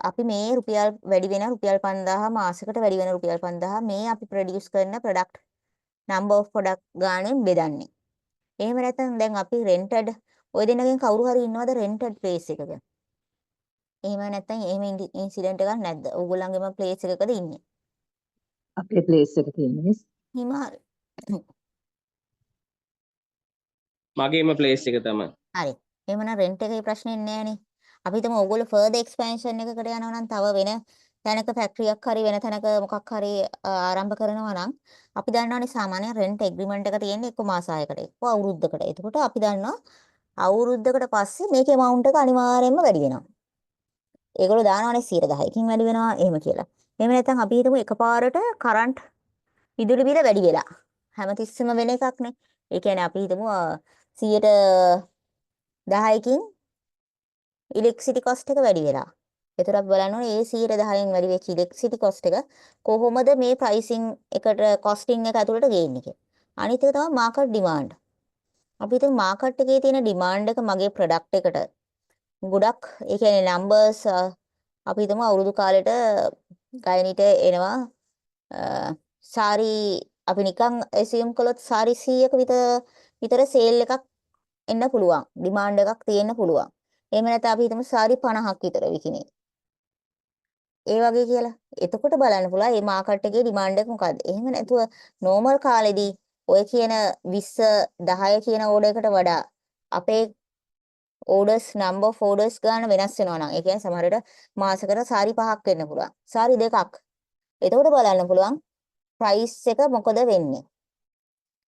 අපි මේ රුපියල් වැඩි වෙන රුපියල් 5000 මාසෙකට වැඩි වෙන රුපියල් 5000 මේ අපි ප්‍රොඩියුස් කරන ප්‍රොඩක්ට් number of product ගානෙන් බෙදන්නේ. එහෙම නැත්නම් දැන් අපි rented ඔය දෙන්නගෙන් කවුරු හරි ඉන්නවද rented place එකක? එහෙම නැත්නම් එහෙම ඉන්සිඩන්ට් එකක් නැද්ද? ඕගොල්ලන්ගේම place එකකද ඉන්නේ? අපේ place එක තියෙන්නේ. හිමාල්. මගේම place එක තමයි. හරි. එහෙමනම් rent එකේ ප්‍රශ්නේ නෑනේ. අපි හිතමු ඕගොල්ලෝ further expansion එකකට යනවා නම් තව වෙන තැනක ෆැක්ටරි එකක් හරි වෙන තැනක මොකක් හරි ආරම්භ කරනවා නම් අපි දන්නවනේ සාමාන්‍ය රෙන්ට් එග්‍රීමන්ට් එක තියෙන්නේ එක්ක මාස 6කට එක්ක අවුරුද්දකට. එතකොට අපි දන්නවා අවුරුද්දකට පස්සේ මේකේ amount එක අනිවාර්යයෙන්ම වැඩි වෙනවා. ඒගොල්ලෝ දානවනේ 10%කින් වැඩි වෙනවා එහෙම කියලා. එහෙම නැත්නම් අපි හිතමු එකපාරට කරන්ට් විදුලි බිල වැඩි වෙලා. හැමතිස්සෙම වෙන එකක් නේ. ඒ කියන්නේ අපි හිතමු 10%කින් ඉලෙක්ට්‍රිසිටි කොස්ට් එක වැඩි වෙලා. ඒතර අපි බලන්න ඕනේ ඒ 10%න් වැඩි වෙච්ච ඉලෙක්ට්‍රිසිටි කොස්ට් එක කොහොමද මේ ප්‍රයිසිං එකට කොස්ටිං එක ඇතුළට ගේන්නේ කියලා. අනිත් එක තමයි මාකට් ඩිමාන්ඩ්. අපි හිතමු මාකට් එකේ තියෙන ඩිමාන්ඩ් එක මගේ ප්‍රොඩක්ට් එකට ගොඩක් ඒ කියන්නේ නම්බර්ස් අපි හිතමු අවුරුදු කාලෙට ගයනිට එනවා සාරි අපි නිකන් assume කළොත් සාරි 100ක විතර සේල් එකක් එන්න පුළුවන්. ඩිමාන්ඩ් එකක් තියෙන්න පුළුවන්. එහෙම නැත්නම් අපි හිතමු සාරි 50ක් විතර විකිනේ. ඒ වගේ කියලා. එතකොට බලන්න පුළුවන් මේ මාකට් එකේ ඩිමාන්ඩ් එක මොකද්ද. එහෙම නැතුව නෝමල් කාලෙදී ඔය කියන 20 10 කියන ඕඩර් එකට වඩා අපේ orders number of orders ගන්න වෙනස් වෙනවා නම් ඒ කියන්නේ සමහර විට මාසෙකට සාරි 5ක් වෙන්න පුළුවන්. සාරි 2ක්. එතකොට බලන්න පුළුවන් price එක මොකද වෙන්නේ.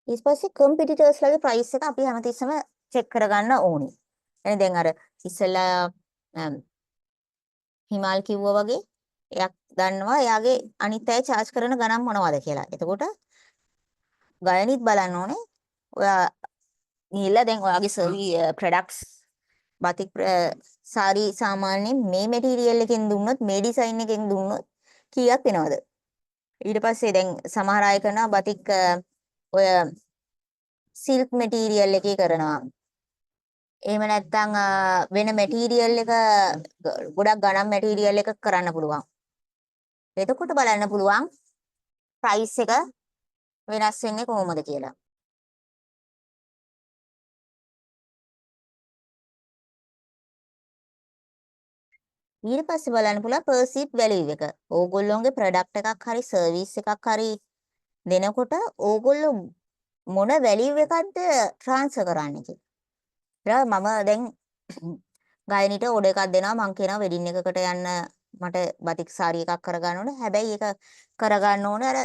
ඊට පස්සේ competitors ලගේ price එක අපි හැමතිස්සම check කරගන්න ඕනේ. එහෙනම් දැන් අර ඉස්සෙල්ලා හිමාල් කිව්වා වගේ එයක් දන්නවා එයාගේ අනිත් අය charge කරන ගණන් මොනවද කියලා. එතකොට ගයනිත් බලන්න ඕනේ. ඔයා ගිහිල්ලා දැන් ඔයාගේ products batik සාරි සාමාන්‍යයෙන් මේ මැටීරියල් එකෙන් දුන්නොත් මේ ඩිසයින් එකෙන් දුන්නොත් කීයක් වෙනවද? ඊට පස්සේ දැන් සමහර අය කරනවා batik ඔය සිල්ක් මැටීරියල් එකේ කරනවා. එහෙම නැත්නම් වෙන මැටීරියල් එක ගොඩක් ගණන් මැටීරියල් එක කරන්න පුළුවන්. එතකොට බලන්න පුළුවන් ප්‍රයිස් එක වෙනස් වෙන්නේ කොහොමද කියලා. ඊට පස්සේ බලන්න පුළුවන් perceived value එක. ඕගොල්ලෝගේ ප්‍රොඩක්ට් එකක් හරි සර්විස් එකක් හරි දෙනකොට ඕගොල්ලෝ මොන වැලියු එකක්ද ට්‍රාන්ස්ෆර් කරන්නේ කියලා. මම දැන් ගයනිට ඕඩර් එකක් දෙනවා මං කියනවා වෙඩින් එකකට යන්න මට batik සාරි එකක් කරගන්න ඕනේ. හැබැයි ඒක කරගන්න ඕනේ අර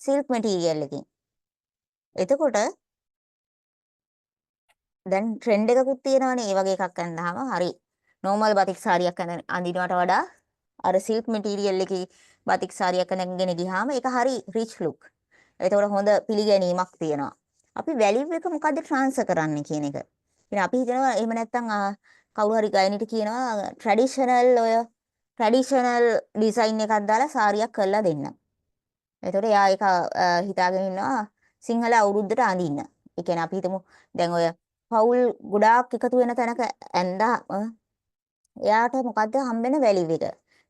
සිල්ක් මැටීරියල් එකකින්. එතකොට දැන් ට්‍රෙන්ඩ් එකකුත් තියෙනවානේ ඒ වගේ එකක් ගන්නාම හරි normal batik සාරියක් අඳිනවට වඩා අර සිල්ක් මැටීරියල් එකේ batik සාරියක් අඳගෙන ගියාම ඒක හරි rich look. එතකොට හොඳ පිළිගැනීමක් තියෙනවා. අපි වැලියු එක මොකද්ද ට්‍රාන්ස්ෆර් කරන්නේ කියන එක. ඉතින් අපි හිතනවා එහෙම නැත්නම් කවුරු හරි ගයනිට කියනවා ට්‍රැඩිෂනල් ඩිසයින් එකක් දාලා සාරියක් කරලා දෙන්න. එතකොට එයා ඒක හිතාගෙන ඉන්නවා සිංහල අවුරුද්දට අඳින්න. ඒ කියන්නේ අපි හිතමු දැන් ඔය පවුල් ගොඩාක් එකතු වෙන තැනක ඇඳා එයාට මොකද්ද හම්බෙන වැලියු එක.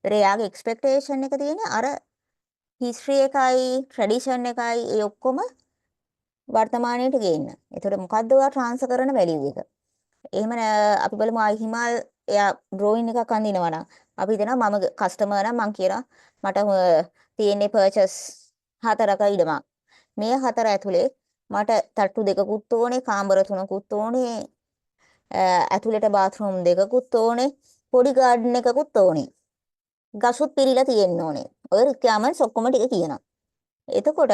ඒතර එයාගේ එක්ස්පෙක්ටේෂන් එක තියෙන්නේ අර හිස්ටරි එකයි ට්‍රැඩිෂන් එකයි ඒ ඔක්කොම වර්තමානයට ගේන්න. ඒතකොට මොකද්ද ඔයා ට්‍රාන්ස්ෆර් කරන වැලියු එක. එහෙම අපි බලමු හිමාල් එයා ඩ්‍රෝයින් එකක් අඳිනවා නම් අපි හිතනවා මම කස්ටමර් නම් මං කියනවා මට තියෙන්නේ පර්චස් 4ක ඉඩමක්. මේ 4 ඇතුලේ මට තට්ටු 2කුත් ඕනේ, කාමර 3කුත් ඕනේ, ඇතුලේට බාත්රූම් 2කුත් ඕනේ, පොඩි ගාඩන් එකකුත් ඕනේ. ගසුත් පිරීලා තියෙන්න ඕනේ. ඔය රික්වයර්මන්ට්ස් ඔක්කොම ටික කියනවා. එතකොට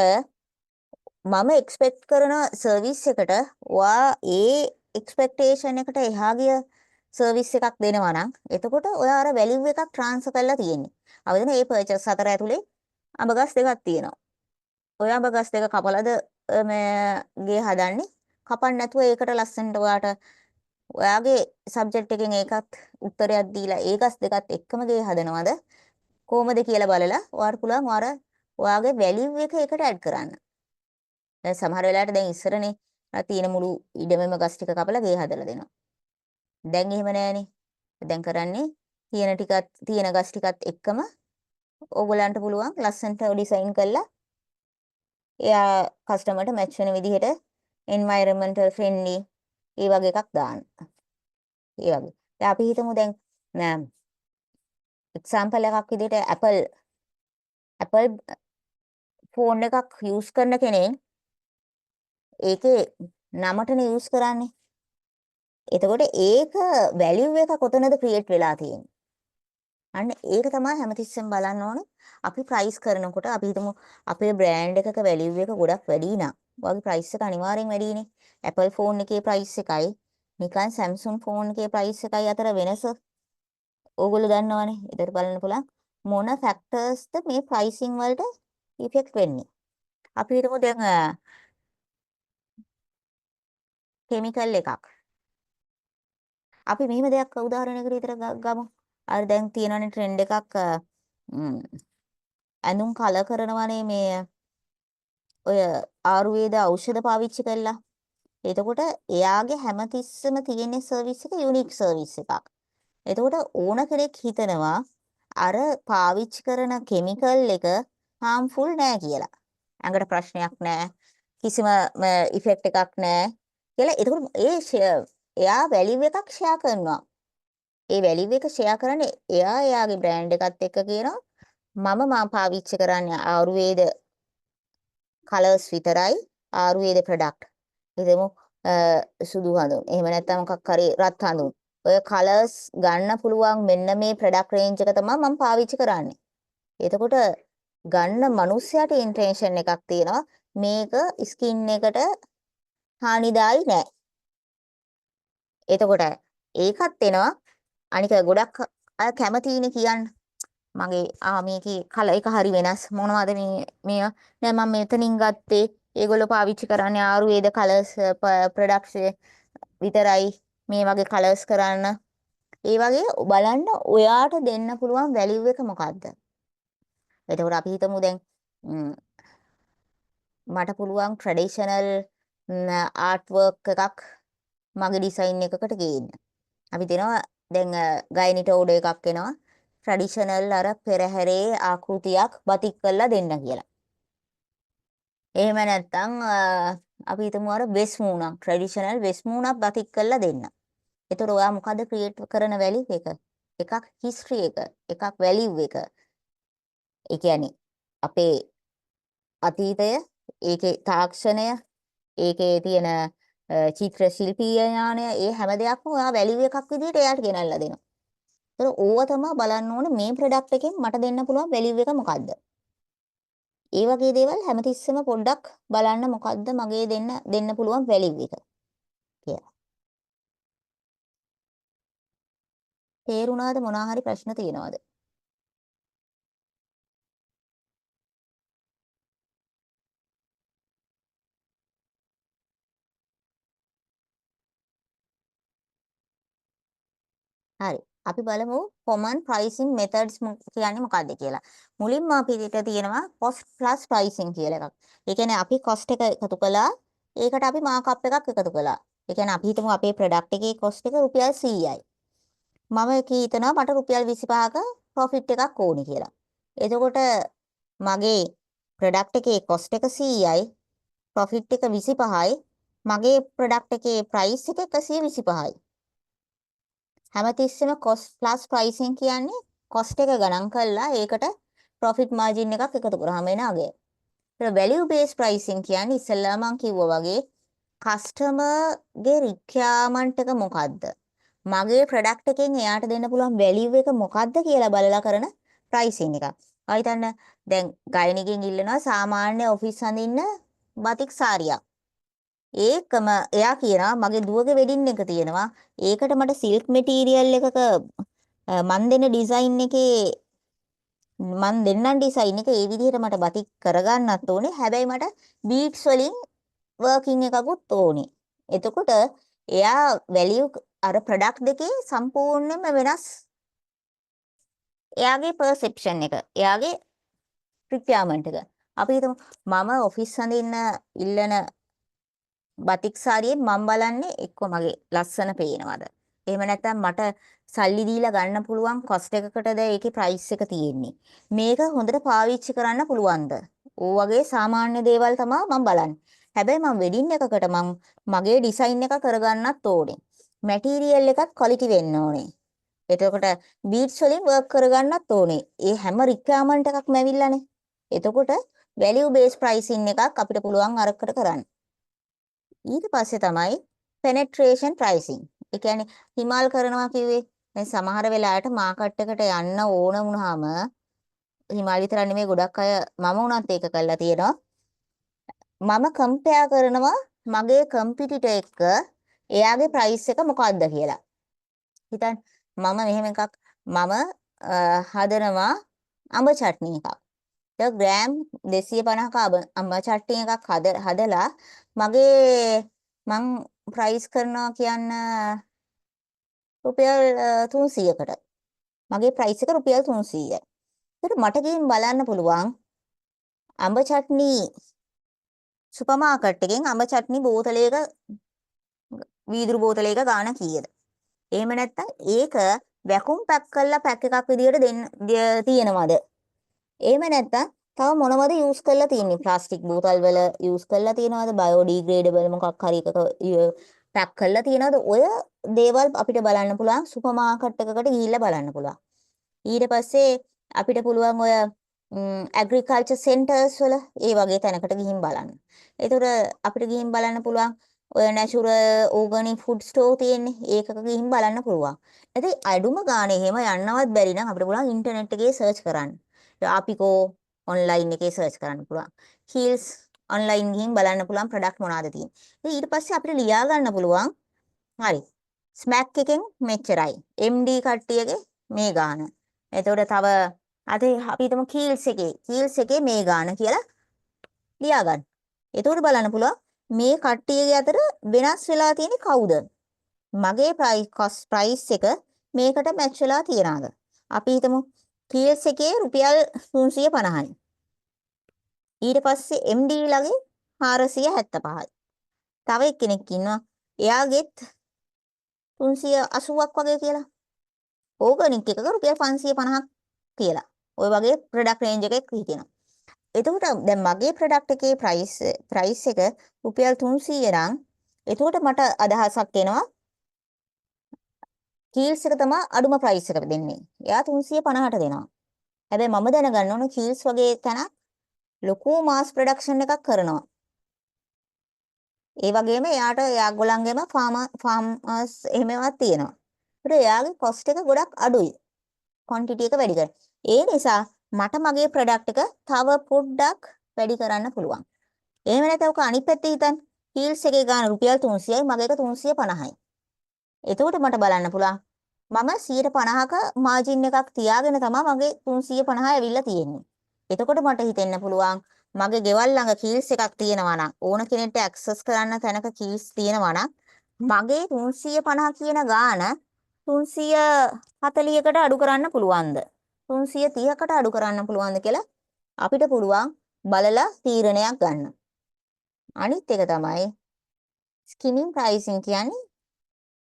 මම එක්ස්පෙක්ට් කරන සර්විස් එකට ඔයා ඒ එක්ස්පෙක්ටේෂන් එකට එහා ගිය සර්විස් එකක් දෙනවා නම් එතකොට ඔයා අර වැලියු එකක් ට්‍රාන්ස්ෆර් කරලා තියෙන්නේ. අපි දන්න මේ පර්චස් 4 ඇතුලේ අඹ ගස් දෙකක් තියෙනවා. ඔය අඹ ගස් දෙක කපලාද මේ ගේ හදන්නේ. කපන්න නැතුව ඒකට ලස්සනට ඔයාගේ සබ්ජෙක්ට් එකෙන් ඒකත් උත්තරයක් දීලා ඒ ගස් දෙකත් එක්කම ගේ හදනවද කොහොමද කියලා බලලා ඔයාට පුළුවන් ඔයාගේ වැලියු එක ඒකට ඇඩ් කරන්න. දැන් සමහර වෙලාවට දැන් ඉස්සරනේ තියෙන මුළු ඉඩමෙම ගස් ටික කපලා ගේ හදලා දෙනවා. දැන් එහෙම නෑනේ. දැන් කරන්නේ තියෙන ගස් ටිකත් එක්කම ඕගොල්ලන්ට පුළුවන් ලස්සනට ඩිසයින් කරලා එයා කස්ටමර්ට මැච් වෙන විදිහට environmental friendly ඒ වගේ එකක් දාන්න. ඒ වගේ. දැන් අපි හිතමු දැන් එක්සැම්පල් එකක් විදිහට Apple ෆෝන් එකක් යූස් කරන කෙනෙක් ඒකේ නමටනේ යූස් කරන්නේ. එතකොට ඒක වැලියු එක කොතනද ක්‍රියේට් වෙලා තියෙන්නේ? අන්න ඒක තමයි හැමතිස්සෙම බලන්න ඕනේ. අපි ප්‍රයිස් කරනකොට අපි හිතමු අපේ බ්‍රෑන්ඩ් එකක වැලියු එක ගොඩක් වැඩි නම් ඔයගේ ප්‍රයිස් එක අනිවාර්යෙන් වැඩිනේ. Apple ෆෝන් එකේ ප්‍රයිස් එකයි නිකන් Samsung ෆෝන් එකේ ප්‍රයිස් එකයි අතර වෙනස ඕගොල්ලෝ දන්නවනේ. ඒකට බලන්න පුළුවන් මොන ෆැක්ටර්ස්ද මේ ප්‍රයිසිං වලට ඉෆෙක්ට් වෙන්නේ. අපි හිතමු දැන් කෙමිකල් එකක්. අපි මෙහෙම දෙයක් උදාහරණයකට විතර ගමු. අර දැන් තියෙනවනේ ට්‍රෙන්ඩ් එකක් ඇඳුම් කලර් කරනවනේ මේ ඔය ආයුර්වේද ඖෂධ පාවිච්චි කරලා. එතකොට එයාගේ හැමතිස්සෙම තියෙන සර්විස් එක යුනික් සර්විස් එකක්. එතකොට ඕන කෙනෙක් හිතනවා අර පාවිච්චි කරන කෙමිකල් එක harmful නෑ කියලා. ඇඟට ප්‍රශ්නයක් නෑ. කිසිම ඉෆෙක්ට් එකක් නෑ කියලා. එතකොට එයා වැලියු එකක් ෂෙයා කරනවා. ඒ වැලියු එක ෂෙයා කරන්නේ එයාගේ බ්‍රෑන්ඩ් එකත් එක්ක කියනවා මම පාවිච්චි කරන්නේ ආයුර්වේද කලර්ස් විතරයි ආයුර්වේද ප්‍රොඩක්ට්. හිතමු සුදු හඳුන්. එහෙම නැත්නම් මොකක් හරි රත් හඳුන්. ඔය කලර්ස් ගන්න පුළුවන් මෙන්න මේ ප්‍රොඩක්ට් රේන්ජ් එක තමයි මම පාවිච්චි කරන්නේ. එතකොට ගන්න මිනිස්සයාට ඉන්ටෙන්ෂන් එකක් තියෙනවා මේක ස්කින් එකට හානිදායි නෑ. එතකොට ඒකත් එනවා අනික ගොඩක් අය කැමතිනේ කියන්න. මගේ මේකේ කලර් එක හරි වෙනස් මොනවද මේ නෑ මම මෙතනින් ගත්තේ ඒගොල්ලෝ පාවිච්චි කරන්නේ ආයුර්වේද කලර්ස් ප්‍රොඩක්ට්ස් විතරයි මේ වගේ කලර්ස් කරන්න. ඒ වගේ බලන්න ඔයාට දෙන්න පුළුවන් වැලියු එක මොකද්ද? එතකොට අපි හිතමු දැන් මට පුළුවන් ට්‍රැඩිෂනල් ආර්ට් වර්ක් එකක් මගේ ඩිසයින් එකකට ගේන්න. අපි දෙනවා දැන් ගයිනිට ඕඩර් එකක් එනවා ට්‍රැඩිෂනල් අර පෙරහැරේ ආකෘතියක් බතික් කරලා දෙන්න කියලා. එහෙම නැත්නම් අපි හිතමු අර වෙස් මූණක් ට්‍රැඩිෂනල් වෙස් මූණක් බතික් කරලා දෙන්න. එතකොට ඔයා මොකද ක්‍රියේට් කරන වැලියු එක? එකක් හිස්ටරි එක, එකක් වැලියු එක. ඒ කියන්නේ අපේ අතීතය, ඒකේ තාක්ෂණය, ඒකේ තියෙන චිත්‍ර ශිල්පීය ඥානය, ඒ හැම දෙයක්ම ඔයා වැලියු එකක් විදිහට එයාට ගෙනල්ලා දෙනවා. ඒතර ඕවා තමයි බලන්න ඕනේ මේ ප්‍රොඩක්ට් එකෙන් මට දෙන්න පුළුවන් වැලියු එක මොකද්ද? ඒ වගේ දේවල් හැමතිස්සෙම පොඩ්ඩක් බලන්න මොකද්ද මගේ දෙන්න පුළුවන් වැලියු එක කියලා. තේරුණාද මොනවා හරි ප්‍රශ්න තියෙනවද? හරි. අපි බලමු common pricing methods කියන්නේ මොකක්ද කියලා. මුලින්ම අපිට තියෙනවා cost plus pricing කියලා එකක්. ඒ කියන්නේ අපි cost එක එකතු කළා. ඒකට අපි markup එකක් එකතු කළා. ඒ කියන්නේ අපි හිතමු අපේ product එකේ cost එක රුපියල් 100යි. මම හිතනවා මට රුපියල් 25ක profit එකක් ඕනි කියලා. එතකොට මගේ product එකේ cost එක 100යි. profit එක 25යි. මගේ product එකේ price එක 125යි. හැමතිස්සෙම cost plus pricing කියන්නේ cost එක ගණන් කරලා ඒකට profit margin එකක් එකතු කරාම එන අගය. ඒතර value based pricing කියන්නේ ඉස්සෙල්ලා මම කිව්වා වගේ customer ගේ requirement එක මොකද්ද? මගේ product එකෙන් එයාට දෙන්න පුළුවන් value එක මොකද්ද කියලා බලලා කරන pricing එකක්. හිතන්න දැන් ගයිනිගෙන් ඉල්ලනවා සාමාන්‍ය ඔෆිස් අඳින්න බතික් සාරියක්. ඒකම එයා කියනවා මගේ දුවගේ වෙඩින් එක තියෙනවා. ඒකට මට සිල්ක් මැටීරියල් එකක මන් දෙන ඩිසයින් එකේ මන් දෙන්නම් ඩිසයින් එක ඒ විදිහට මට බතික් කරගන්නත් ඕනේ. හැබැයි මට බීට්ස් වලින් වර්කින් එකකුත් ඕනේ. එතකොට එයා වැලියු අර ප්‍රොඩක්ට් දෙකේ සම්පූර්ණයෙන්ම වෙනස්. එයාගේ පර්සෙප්ෂන් එක, එයාගේ රික්වයර්මන්ට් එක. අපි හිතමු මම ඔෆිස් අඳින්න ඉල්ලන බතික් සාරියේ මම බලන්නේ එක්ක මගේ ලස්සන පේනවද? එහෙම නැත්නම් මට සල්ලි දීලා ගන්න පුළුවන් කොස්ට් එකකටද ඒකේ ප්‍රයිස් එක තියෙන්නේ. මේක හොඳට පාවිච්චි කරන්න පුළුවන්ද? ඕ වගේ සාමාන්‍ය දේවල් තමයි මම බලන්නේ. හැබැයි මම වෙඩින් එකකට මගේ ඩිසයින් එක කරගන්නත් ඕනේ. මැටීරියල් එකත් ක්වොලිටි වෙන්න ඕනේ. එතකොට බීට්ස් වලින් වර්ක් කරගන්නත් ඕනේ. ඒ හැම රික්වයර්මන්ට් එකක්ම ඇවිල්ලානේ. එතකොට වැලියු බේස් ප්‍රයිසින් එකක් අපිට පුළුවන් අරකට කරන්න. ඊට පස්සේ තමයි penetration pricing. ඒ කියන්නේ හිමාල් කරනවා කිව්වේ දැන් සමහර වෙලාවට මාකට් එකට යන්න ඕන වුණාම හිමාල් විතරක් නෙමෙයි ගොඩක් අය මම උනත් ඒක කරලා තියෙනවා. මම කම්පෙයාර් කරනවා මගේ කම්පිටිටර් එක්ක එයාගේ ප්‍රයිස් එක මොකක්ද කියලා. හිතන්න මම මෙහෙම එකක් මම හදනවා අඹ චට්නි එකක්. ඒක ග්‍රෑම් 250ක අඹ චට්නි එකක් හදලා මං ප්‍රයිස් කරනවා කියන්න රුපියල් 300කට. මගේ ප්‍රයිස් එක රුපියල් 300යි. ඒකට මට ගිහින් බලන්න පුළුවන් අඹ චට්නි සුපර් මාකට් එකෙන් අඹ චට්නි බෝතලයක වීදුරු බෝතලයක ගාණ කීයද? එහෙම නැත්නම් ඒක වැකුම් පැක් කරලා පැක් එකක් විදියට තියෙනවද? එහෙම නැත්නම් තව මොනවද යූස් කරලා තියෙන්නේ? ප්ලාස්ටික් බෝතල් වල යූස් කරලා තියෙනවද? බයෝඩිග්‍රේඩබල් මොකක් හරි එකක පැක් කරලා තියෙනවද? ඔය දේවල් අපිට බලන්න පුළුවන් සුපර් මාකට් එකකට ගිහිල්ලා බලන්න පුළුවන්. ඊට පස්සේ අපිට පුළුවන් ඔය ඇග්‍රිකල්චර් සෙන්ටර්ස් වල ඒ වගේ තැනකට ගිහින් බලන්න. ඒතකොට අපිට ගිහින් බලන්න පුළුවන් ඔය නැචරල් ඕගනික් ෆුඩ් ස්ටෝර් තියෙන්නේ ඒකක ගිහින් බලන්න පුළුවන්. ඉතින් අඩුම ගානේ එහෙම යන්නවත් බැරි නම් අපිට පුළුවන් ඉන්ටර්නෙට් එකේ සර්ච් කරන්න. අපිකෝ ඔන්ලයින් එකේ සර්ච් කරන්න පුළුවන්. හීල්ස් ඔන්ලයින් ගිහින් බලන්න පුළුවන් ප්‍රොඩක්ට් මොනවද තියෙන්නේ. ඉතින් ඊට පස්සේ අපිට ලියා ගන්න පුළුවන් හරි. ස්මැක් එකෙන් මෙච්චරයි. MD කට්ටියගේ මේ ගාන. එතකොට තව අද අපි හිතමු කීල්ස් එකේ මේ ගාන කියලා ලියා ගන්න. එතකොට බලන්න පුළුවන් මේ කට්ටියගේ අතර වෙනස් වෙලා තියෙන්නේ කවුද? මගේ ප්‍රයිස් එක මේකට මැච් වෙලා තියනවාද? අපි හිතමු කීල්ස් එකේ රුපියල් 350යි. ඊට පස්සේ MD ළගේ 475යි. තව එක්කෙනෙක් ඉන්නවා එයාගෙත් 380ක් වගේ කියලා. ඕගනික් එකක රුපියල් 550ක් කියලා. ওই වගේ ප්‍රොඩක්ට් රේන්ජ් එකක් හිටිනවා. එතකොට දැන් මගේ ප්‍රොඩක්ට් එකේ ප්‍රයිස් එක රුපියල් 300 නම් එතකොට මට අදහසක් එනවා කීල්ස් එක තමයි අඩුම ප්‍රයිස් එක දෙන්නේ. එයා 350ට දෙනවා. හැබැයි මම දැනගන්න ඕන කීල්ස් වගේ තැනක් ලොකු මාස් ප්‍රොඩක්ෂන් එකක් කරනවා. ඒ වගේම එයාගොල්ලන්ගේම ෆාමර්ස් එහෙමවත් තියෙනවා. ඒකට එයාගේ කොස්ට් එක ගොඩක් අඩුයි. ක්වොන්ටිටි එක වැඩි කරලා. ඒ නිසා මට මගේ ප්‍රොඩක්ට් එක තව පොඩ්ඩක් වැඩි කරන්න පුළුවන්. එහෙම නැත්නම් ඔක අනිත් පැත්තේ හිතන්න. හීල්ස් එකේ ගාන රුපියල් 300යි මගේ එක 350යි. එතකොට මට බලන්න පුළුවන් මම 150ක මාජින් එකක් තියාගෙන තමයි මගේ 350 ඇවිල්ලා තියෙන්නේ. එතකොට මට හිතෙන්න පුළුවන් මගේ ගෙවල් ළඟ කීල්ස් එකක් තියෙනවා නම් ඕන කෙනෙක්ට ඇක්සස් කරන්න තැනක කීල්ස් තියෙනවා නම් මගේ 350 කියන ගාන 340කට අඩු කරන්න පුළුවන්ද? 330කට අඩු කරන්න පුළුවන්ද කියලා අපිට පුළුවන් බලලා තීරණයක් ගන්න. අනිත් එක තමයි ස්කිමින් ප්‍රයිසින් කියන්නේ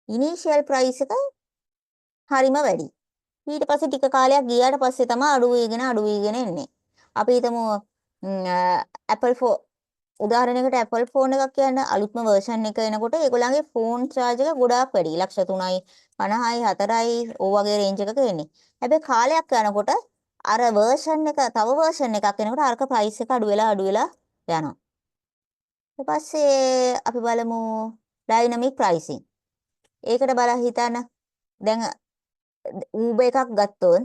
ඉනිෂියල් ප්‍රයිස් එක හරිම වැඩි. ඊට පස්සේ ටික කාලයක් ගියාට පස්සේ තමයි අඩු වෙගෙන එන්නේ. අපි හිතමු Apple උදාහරණයකට Apple ෆෝන් එකක් කියන්න අලුත්ම version එක එනකොට ඒගොල්ලන්ගේ ෆෝන් charge එක ගොඩාක් වැඩි. ලක්ෂ 3යි 50යි 4යි ඕ වගේ range එකක එන්නේ. හැබැයි කාලයක් යනකොට අර version එක තව version එකක් එනකොට අරක price එක අඩු වෙලා යනවා. ඊට පස්සේ අපි බලමු dynamic pricing. ඒකට බලලා හිතන්න දැන් Uber එකක් ගත්තොත්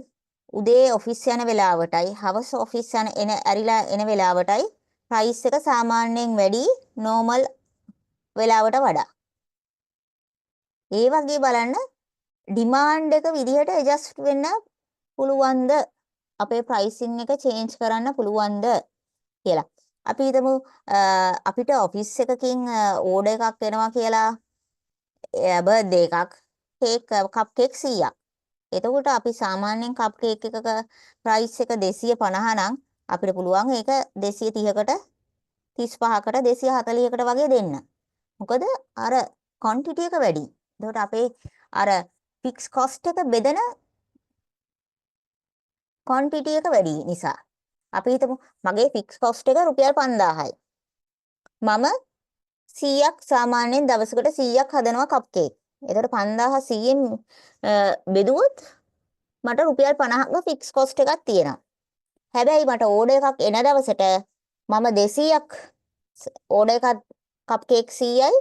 උදේ ඔෆිස් යන වෙලාවටයි හවස ඔෆිස් ඇරිලා එන වෙලාවටයි ප්‍රයිස් එක සාමාන්‍යයෙන් වැඩි නෝමල් වෙලාවට වඩා. ඒ වගේ බලන්න ඩිමාන්ඩ් එක විදිහට ඇඩ්ජස්ට් වෙන්න පුළුවන්ද? අපේ ප්‍රයිසින් එක චේන්ජ් කරන්න පුළුවන්ද කියලා. අපි හිතමු අපිට ඔෆිස් එකකින් ඕඩර් එකක් එනවා කියලා බර්ත්ඩේ එකක් කප් කේක් 100ක්. එතකොට අපි සාමාන්‍යයෙන් කප් කේක් එකක ප්‍රයිස් එක 250 නම් අපිට පුළුවන් ඒක 230කට 35කට 240කට වගේ දෙන්න. මොකද අර ක්වොන්ටිටි එක වැඩි. එතකොට අපේ අර ෆික්ස් කොස්ට් එක බෙදෙන ක්වොන්ටිටි එක වැඩි නිසා අපි හිතමු මගේ ෆික්ස් කොස්ට් එක රුපියල් 5000යි. මම 100ක් සාමාන්‍යයෙන් දවසකට 100ක් හදනවා කප් කේක්. එතකොට 5000 100න් බෙදුවොත් මට රුපියල් 50ක ෆික්ස් කොස්ට් එකක් තියෙනවා. හැබැයි මට ඕඩර් එකක් එන දවසට මම 200ක් ඕඩර් එකක් කප් කේක් 100යි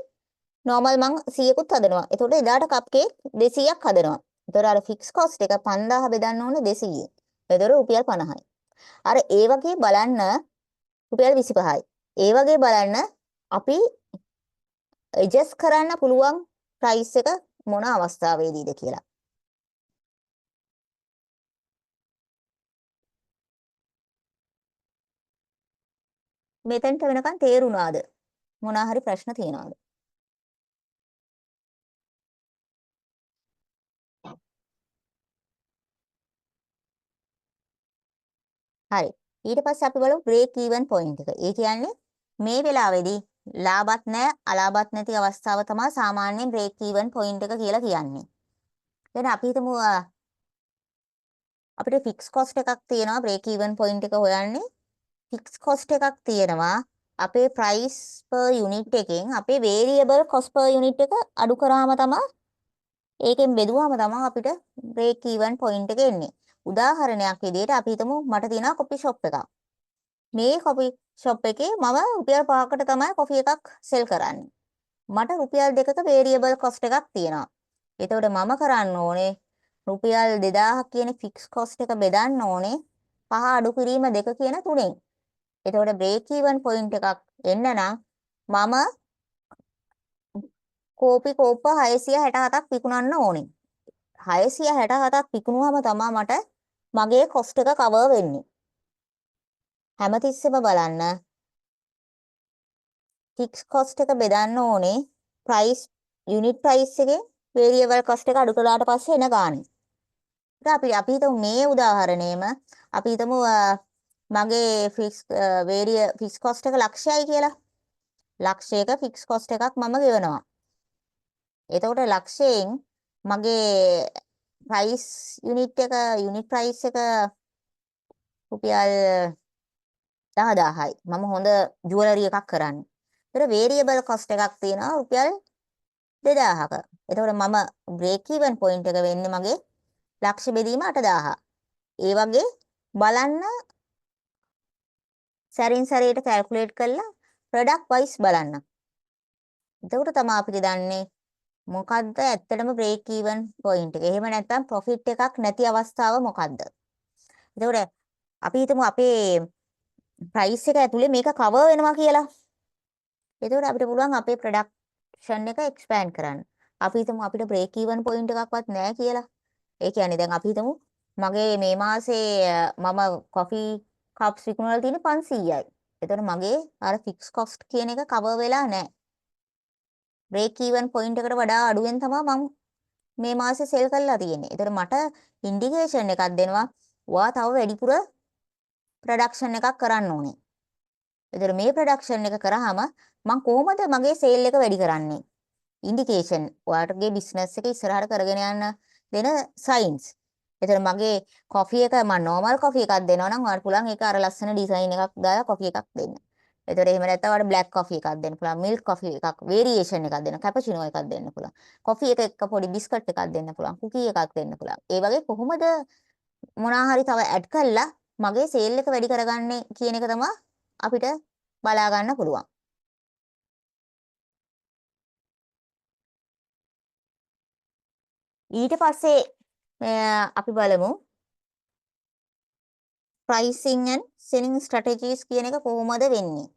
normal මං 100කුත් හදනවා. එතකොට එදාට කප් කේක් 200ක් හදනවා. එතකොට අර ෆික්ස් කොස්ට් එක 5000 බෙදන්න ඕනේ 200. එතකොට රුපියල් 50යි. අර ඒ වගේ බලන්න රුපියල් 25යි. ඒ වගේ බලන්න අපි ඇඩ්ජස්ට් කරන්න පුළුවන් ප්‍රයිස් එක මොන අවස්ථාවේදීද කියලා. මෙතෙන්ට වෙනකන් තේරුණාද? මොනවා හරි ප්‍රශ්න තියෙනවද? හරි. ඊට පස්සේ අපි බලමු බ්‍රේක් ඊවන් පොයින්ට් එක. ඒ කියන්නේ මේ වෙලාවේදී ලාභත් නැහැ, අලාභත් නැති අවස්ථාව තමයි සාමාන්‍යයෙන් බ්‍රේක් ඊවන් පොයින්ට් එක කියලා කියන්නේ. දැන් අපි හිතමු අපිට ෆික්ස් කොස්ට් එකක් තියෙනවා බ්‍රේක් ඊවන් පොයින්ට් එක හොයන්නේ. ෆික්ස් කොස්ට් එකක් තියෙනවා අපේ ප්‍රයිස් per යුනිට් එකෙන් අපේ වේරියබල් කොස්ට් per යුනිට් එක අඩු කරාම තමයි ඒකෙන් බෙදුවාම තමයි අපිට බ්‍රේක් ඊවන් පොයින්ට් එක එන්නේ. උදාහරණයක් විදිහට අපි හිතමු මට තියෙනවා කොපි ෂොප් එකක්. මේ කොපි ෂොප් එකේ මම රුපියල් 5කට තමයි කොෆි එකක් සෙල් කරන්නේ. මට රුපියල් 2ක වේරියබල් කොස්ට් එකක් තියෙනවා. එතකොට මම කරන්න ඕනේ රුපියල් 2000 කියන ෆික්ස් කොස්ට් එක බෙදන්න ඕනේ 5 අඩු කිරීම 2 කියන 3ෙන්. එතකොට බ්‍රේක් ඊවන් පොයින්ට් එකක් එන්න නම් මම කෝපි කෝප්ප 667ක් විකුණන්න ඕනේ. 667ක් විකුණුවම තමයි මට මගේ කොස්ට් එක කවර් වෙන්නේ. හැමතිස්සෙම බලන්න ෆික්ස් කොස්ට් එක බෙදන්න ඕනේ ප්‍රයිස් යුනිට් ප්‍රයිස් එකේ වේරියබල් කොස්ට් එක අඩු කළාට පස්සේ එන ගාණ. ඉතින් අපි හිතමු මේ උදාහරණයම අපි හිතමු මගේ ෆික්ස් කොස්ට් එක ලක්ෂයයි කියලා. ලක්ෂයක ෆික්ස් කොස්ට් එකක් මම ගෙවනවා. එතකොට ලක්ෂයෙන් මගේ ප්‍රයිස් යුනිට් ප්‍රයිස් එක රුපියල් 10000යි. මම හොඳ ජුවලරි එකක් කරන්නේ. ඒතර වේරියබල් කොස්ට් එකක් තියෙනවා රුපියල් 2000ක. එතකොට මම බ්‍රේක් ඊවන් පොයින්ට් එක වෙන්නේ මගේ ලක්ෂ බෙදීම 8000. ඒ වගේ බලන්න සැරින් සැරේට කැල්කියුලේට් කරලා ප්‍රොඩක්ට් වයිස් බලන්න. එතකොට තමයි අපිට දන්නේ මොකද්ද ඇත්තටම බ්‍රේක් ඊවන් පොයින්ට් එක. එහෙම නැත්නම් ප්‍රොෆිට් එකක් නැති අවස්ථාව මොකද්ද? එතකොට අපි හිතමු අපේ ප්‍රයිස් එක ඇතුලේ මේක කවර් වෙනවා කියලා. එතකොට අපිට පුළුවන් අපේ ප්‍රොඩක්ෂන් එක එක්ස්පෑන්ඩ් කරන්න. අපි හිතමු අපිට බ්‍රේක් ඊවන් පොයින්ට් එකක්වත් නැහැ කියලා. ඒ කියන්නේ දැන් අපි හිතමු මගේ මේ මාසේ මම කොෆි කප්ස් විකුණලා තියෙන්නේ 500යි. එතකොට මගේ අර ෆික්ස් කොස්ට් කියන එක කවර් වෙලා නැහැ. බ්‍රේක් ඊවන් පොයින්ට් එකට වඩා අඩුවෙන් තමයි මම මේ මාසේ සෙල් කරලා තියෙන්නේ. එතකොට මට ඉන්ඩිකේෂන් එකක් දෙනවා ඔයා තව වැඩිපුර ප්‍රොඩක්ෂන් එකක් කරන්න ඕනේ. එතකොට මේ ප්‍රොඩක්ෂන් එක කරාම මම කොහොමද මගේ සේල් එක වැඩි කරන්නේ? ඉන්ඩිකේෂන් ඔයාලගේ බිස්නස් එක ඉස්සරහට කරගෙන යන්න දෙන සයින්ස්. එතකොට මගේ කොෆි එක මම normal කොෆි එකක් දෙනවා නම් ඔයාලට පුළුවන් ඒක අර ලස්සන ඩිසයින් එකක් දාලා කොෆි එකක් දෙන්න. එතකොට එහෙම නැත්නම් ඔයාලට බ්ලැක් කොෆි එකක් දෙන්න පුළුවන්, මිල්ක් කොෆි එකක්, වේරියේෂන් එකක් දෙන්න, කැපචිනෝ එකක් දෙන්න පුළුවන්. කොෆි එක එක්ක පොඩි බිස්කට් එකක් දෙන්න පුළුවන්, කුකී එකක් දෙන්න පුළුවන්. ඒ වගේ කොහොමද මොනවා හරි තව ඇඩ් කරලා මගේ සේල් එක වැඩි කරගන්නේ කියන එක තමයි අපිට බලා ගන්න පුළුවන්. ඊට පස්සේ අපි බලමු pricing and selling strategies කියන එක කොහොමද වෙන්නේ?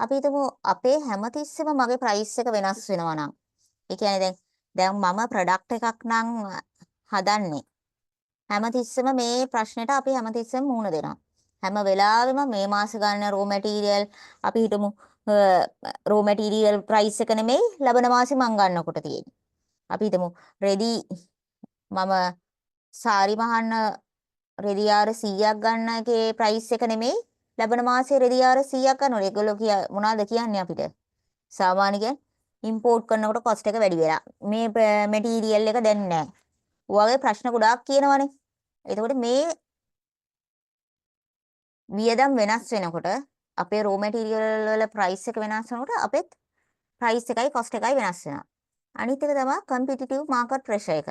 අපි හිතමු අපේ හැමතිස්සෙම මගේ price එක වෙනස් වෙනවා නම්. ඒ කියන්නේ දැන් මම product එකක් නම් හදන්නේ. හැමතිස්සෙම මේ ප්‍රශ්නෙට අපි හැමතිස්සෙම මුහුණ දෙනවා. හැම වෙලාවෙම මේ මාස ගන්න raw material අපි හිතමු raw material price එක නෙමෙයි ලබන මාසේ මං ගන්නකොට තියෙන්නේ. අපි හිතමු රෙදි මම සාරි මහන්න රෙදි ආර 100ක් ගන්න එකේ ප්‍රයිස් එක නෙමෙයි ලැබෙන මාසේ රෙදි ආර 100ක් ගන්නවා. ඒගොල්ලෝ මොනවද කියන්නේ අපිට? සාමාන්‍යයෙන් ඉම්පෝට් කරනකොට කොස්ට් එක වැඩි වෙලා. මේ මැටීරියල් එක දැන් නැහැ. ඔයගේ ප්‍රශ්න ගොඩාක් කියනවනේ. එතකොට මේ වියදම් වෙනස් වෙනකොට අපේ raw material වල ප්‍රයිස් එක වෙනස් වෙනකොට අපෙත් ප්‍රයිස් එකයි කොස්ට් එකයි වෙනස් වෙනවා. අනිත් එක තමයි competitive market pressure එක.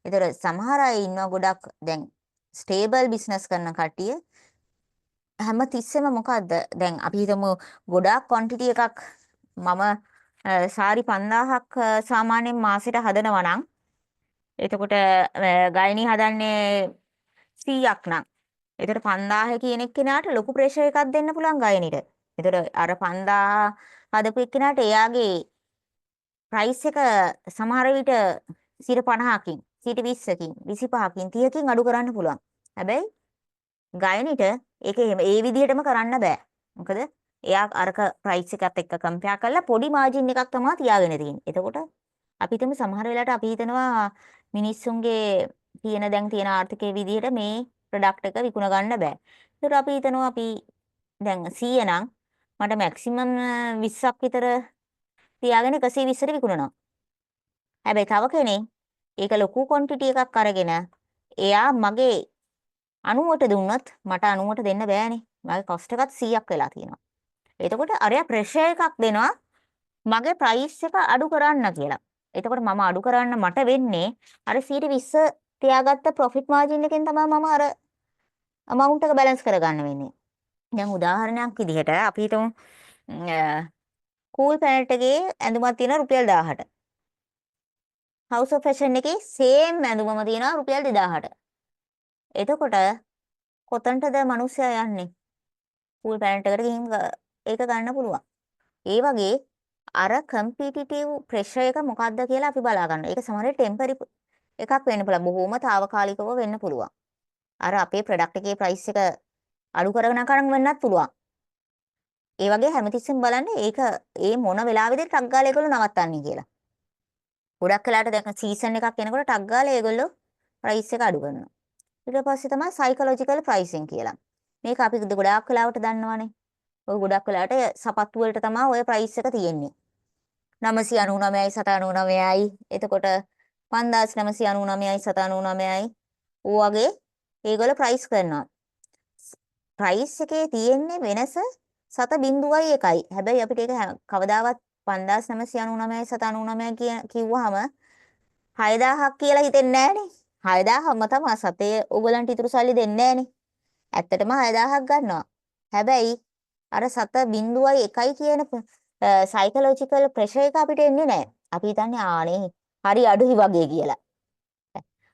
ඒතර සමහර අය ඉන්නවා ගොඩක් දැන් ස්ටේබල් බිස්නස් කරන කට්ටිය හැම තිස්සෙම මොකද්ද දැන් අපි හිතමු ගොඩාක් ක්වොන්ටිටි එකක් මම සාරි 5000ක් සාමාන්‍යයෙන් මාසෙට හදනවා නම් එතකොට ගයිනි හදන්නේ 100ක් නම් එතකොට 5000 කියන එක්කෙනාට ලොකු ප්‍රෙෂර් එකක් දෙන්න පුළුවන් ගයිනිට. එතකොට අර 5000 හදපු එක්කෙනාට එයාගේ ප්‍රයිස් එක සමහර විට 50%කින් 20%කින් 25%කින් 30%කින් අඩු කරන්න පුළුවන්. හැබැයි ගයනිට ඒක ඒ විදිහටම කරන්න බෑ. මොකද එයා අරක ප්‍රයිස් එකත් එක්ක කම්පෙයාර් කරලා පොඩි මාජින් එකක් තමයි තියාගෙන තියෙන්නේ. එතකොට අපි හිතමු සමහර වෙලාවට අපි හිතනවා මිනිස්සුන්ගේ දැන් තියෙන ආර්ථිකයේ විදිහට මේ ප්‍රොඩක්ට් එක විකුණ ගන්න බෑ. ඒකට අපි හිතනවා අපි දැන් 100 නම් මට මැක්සිමම් 20ක් විතර තියාගෙන 120ට විකුණනවා. හැබැයි තව කෙනෙක් ඒක ලොකු ක්වොන්ටිටි එකක් අරගෙන එයා මගේ 90ට දුන්නොත් මට 90ට දෙන්න බෑනේ. මගේ කොස්ට් එකත් 100ක් වෙලා තියෙනවා. එතකොට අරයා ප්‍රෙෂර් එකක් දෙනවා මගේ ප්‍රයිස් එක අඩු කරන්න කියලා. එතකොට මම අඩු කරන්න මට වෙන්නේ අර 120 තියාගත්ත ප්‍රොෆිට් මාජින් එකෙන් තමයි මම අර amount එක බැලන්ස් කරගන්න වෙන්නේ. දැන් උදාහරණයක් විදිහට අපි හිතමු කූල් පැලට් එකේ ඇඳුමක් තියෙනවා රුපියල් 1000ට. House of Fashion එකේ සේම් ඇඳුමම තියෙනවා රුපියල් 2000ට. එතකොට කොතනටද මිනිස්සයා යන්නේ? කූල් පැලට් එකට ගිහින් ඒක ගන්න පුළුවන්. ඒ වගේ අර කම්පිටිටිව් ප්‍රෙෂර් එක මොකක්ද කියලා අපි බලා ගන්න. ඒක සමහරවිට ටෙම්පරරි එකක් වෙන්න පුළුවන්. බොහොම తాවකාලිකව වෙන්න පුළුවන්. අර අපේ ප්‍රොඩක්ට් එකේ ප්‍රයිස් එක අඩු කරගෙන කරන් වෙන්නත් පුළුවන්. ඒ වගේ හැමතිස්සෙම බලන්න ඒක ඒ මොන වෙලාවෙද ටක් ගාලා ඒගොල්ලෝ නවත්තන්නේ කියලා. ගොඩක් වෙලාවට දැන් සීසන් එකක් එනකොට ටක් ගාලා ඒගොල්ලෝ ප්‍රයිස් එක අඩු කරනවා. ඊට පස්සේ තමයි සයිකොලොජිකල් ප්‍රයිසින් කියලා. මේක අපි ගොඩාක් වෙලාවට දන්නවනේ. ඔය ගොඩක් වෙලාවට සපත්තු වලට තමයි ඔය ප්‍රයිස් එක තියෙන්නේ. 999යි 799යි එතකොට 5999යි 799යි ඕ වගේ ඒගොල්ලෝ ප්‍රයිස් කරනවා. ප්‍රයිස් එකේ තියෙන්නේ වෙනස 7.1යි. හැබැයි අපිට ඒක කවදාවත් 5999යි 799යි කිව්වහම 6000ක් කියලා හිතෙන්නේ නැහනේ. 6000ම තමයි සතේ ඔයගලන්ට ඉතුරු සල්ලි දෙන්නේ නැහනේ. ඇත්තටම 6000ක් ගන්නවා. හැබැයි අර 7.1 කියන සයිකොලොජිකල් ප්‍රෙෂර් එක අපිට එන්නේ නැහැ. අපි හිතන්නේ ආනේ හරි අඩුයි වගේ කියලා.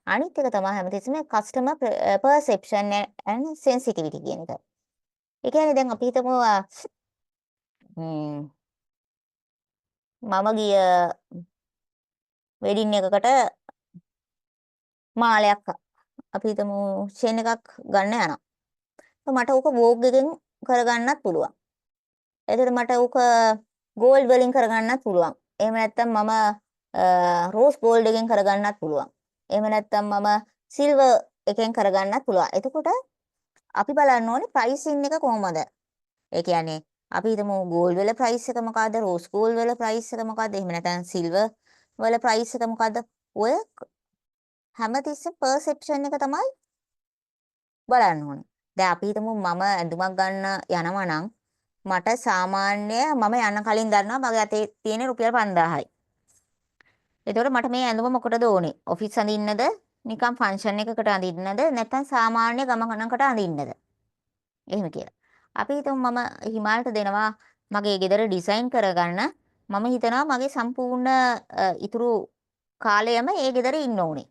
අනිත් එක තමයි හැමතිස්සෙම කස්ටමර් පර්සෙප්ෂන් and sensitivity කියන එක. ඒ කියන්නේ දැන් අපි හිතමු මම ගිය වෙඩින් එකකට මාලයක් අපි හිතමු චේන් එකක් ගන්න යනවා. මට ඕක වෝග් එකෙන් කරගන්නත් පුළුවන්. එතකොට මට ඕක ගෝල්ඩ් වලින් කරගන්නත් පුළුවන්. එහෙම නැත්නම් මම රෝස් ගෝල්ඩ් එකෙන් කරගන්නත් පුළුවන්. එහෙම නැත්නම් මම සිල්වර් එකෙන් කරගන්නත් පුළුවන්. එතකොට අපි බලන්න ඕනේ ප්‍රයිසින් එක කොහොමද? ඒ කියන්නේ අපි හිතමු ගෝල්ඩ් වල ප්‍රයිස් එක මොකද්ද? රෝස් ගෝල්ඩ් වල ප්‍රයිස් එක මොකද්ද? එහෙම නැත්නම් සිල්වර් වල ප්‍රයිස් එක මොකද්ද? ඔය හැමතිස්සෙම පර්සෙප්ෂන් එක තමයි බලන්න ඕනේ. දැන් අපි හිතමු මම ඇඳුමක් ගන්න යනවා නම් මට සාමාන්‍ය මම යන්න කලින් දන්නවා මගේ අතේ තියෙන රුපියල් 5000යි. එතකොට මට මේ ඇඳුම මොකටද ඕනේ? ඔෆිස් අඳින්නද? නිකන් ෆන්ක්ෂන් එකකට අඳින්නද? නැත්නම් සාමාන්‍ය ගමනකට අඳින්නද? එහෙම කියලා. අපි හිතමු මම හිමාලට දෙනවා මගේ ගෙදර ඩිසයින් කරගන්න. මම හිතනවා මගේ සම්පූර්ණ ඉතුරු කාලයම ඒ ගෙදර ඉන්න ඕනේ.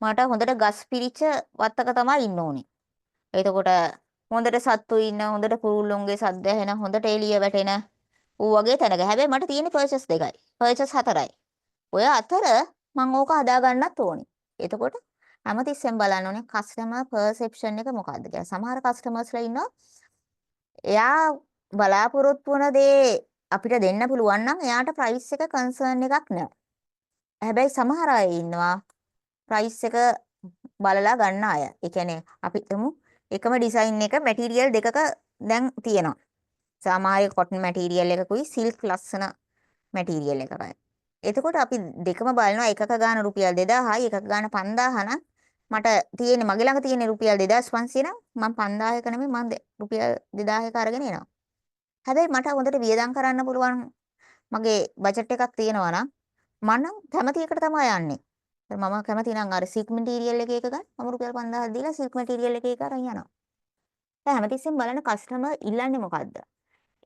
මට හොඳට ගස් පිරිච්ච වත්තක තමයි ඉන්න ඕනේ. එතකොට හොඳට සත්තු ඉන්න, හොඳට කුරුල්ලොන්ගේ සද්ද ඇහෙන, හොඳට එළිය වැටෙන ඌ වගේ තැනක. හැබැයි මට තියෙන්නේ පර්චස් 2යි. පර්චස් 4යි. ඔය අතර මම ඕක හදා ගන්නත් ඕනේ. එතකොට හැමතිස්සෙම බලන්න ඕනේ කස්ටමර් පර්සෙප්ෂන් එක මොකක්ද කියලා. සමහර කස්ටමර්ස්ලා ඉන්නවා එයා බලාපොරොත්තු වන දේ අපිට දෙන්න පුළුවන් නම් එයාට ප්‍රයිස් එක කන්සර්න් එකක් නැහැ. හැබැයි සමහර අය ඉන්නවා ප්‍රයිස් එක බලලා ගන්න අය. ඒ කියන්නේ අපි හිතමු එකම ඩිසයින් එක මැටීරියල් දෙකක දැන් තියෙනවා. සාමාන්‍ය කොටන් මැටීරියල් එකකුයි සිල්ක් ලස්සන මැටීරියල් එකකයි. එතකොට අපි දෙකම බලනවා එකක ගාන රුපියල් 2000යි එකක ගාන 5000 නම් මට තියෙන්නේ මගේ ළඟ තියෙන්නේ රුපියල් 2500 නම් මම 5000ක නෙමෙයි මම රුපියල් 2000ක අරගෙන එනවා. හැබැයි මට හොඳට වියදම් කරන්න පුළුවන් මගේ බජට් එකක් තියෙනවා නම් මම කැමති එකට තමයි යන්නේ. මම කැමති නම් අර සිල්ක් මැටීරියල් එකක ගන්න මම රුපියල් 5000ක් දීලා සිල්ක් මැටීරියල් එකක අරන් යනවා. දැන් හැමතිස්සෙම බලන කස්ටමර් ඉල්ලන්නේ මොකද්ද?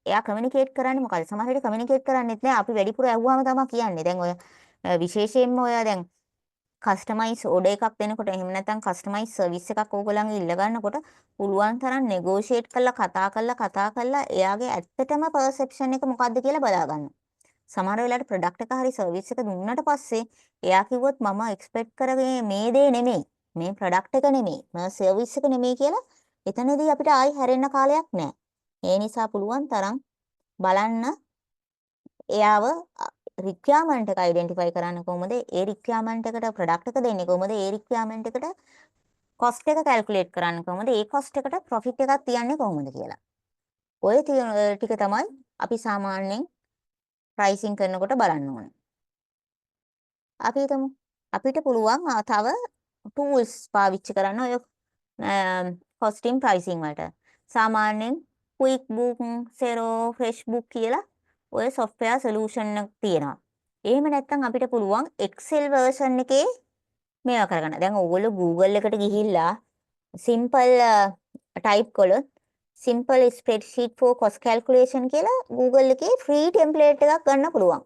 එයා කමියුනිකේට් කරන්නේ මොකද? සමහර විට කමියුනිකේට් කරන්නේත් නැහැ. අපි වැඩිපුර ඇහුවාම තමයි කියන්නේ. දැන් ඔය විශේෂයෙන්ම ඔය දැන් කස්ටමයිස් ඕඩර් එකක් දෙනකොට එහෙම නැත්නම් කස්ටමයිස් සර්විස් එකක් ඕගොල්ලන්ගේ ඉල්ල ගන්නකොට පුළුවන් තරම් නෙගෝෂিয়েට් කතා කරලා එයාගේ ඇත්තටම පර්සෙප්ෂන් එක මොකද්ද කියලා බලා ගන්න. සමහර වෙලාවට ප්‍රොඩක්ට් එක හරි සර්විස් එක දුන්නට පස්සේ එයා කිව්වොත් මම එක්ස්පෙක්ට් කරගෙන මේ දේ නෙමෙයි. මේ ප්‍රොඩක්ට් එක නෙමෙයි. මම සර්විස් එක නෙමෙයි කියලා එතනදී අපිට ආයි හැරෙන්න කාලයක් නැහැ. ඒ නිසා පුළුවන් තරම් බලන්න එයාව රික්වයර්මන්ට් එක අයිඩෙන්ටිෆයි කරන්න කොහොමද? ඒ රික්වයර්මන්ට් එකට ප්‍රොඩක්ට් එක දෙන්නේ කොහොමද? ඒ රික්වයර්මන්ට් එකට කොස්ට් එක කැල්කියුලේට් කරන්න කොහොමද? ඒ කොස්ට් එකට ප්‍රොෆිට් එකක් තියන්නේ කොහොමද කියලා. ඔය ටික තමයි අපි සාමාන්‍යයෙන් ප්‍රයිසින් කරනකොට බලන්න ඕනේ. අපි හිතමු අපිට පුළුවන් තව ටූල්ස් පාවිච්චි කරන්න ඔය කොස්ටින් ප්‍රයිසින් වලට. සාමාන්‍යයෙන් ක්වික් බුක්, සෙරෝ, ෆ්‍රෙෂ් බුක් කියලා ඔය software solution එක තියෙනවා. එහෙම නැත්නම් අපිට පුළුවන් Excel version එකේ මේවා කරගන්න. දැන් ඕගොල්ලෝ Google එකට ගිහිල්ලා simple type කළොත් simple spreadsheet for cost calculation කියලා Google එකේ free template එකක් ගන්න පුළුවන්.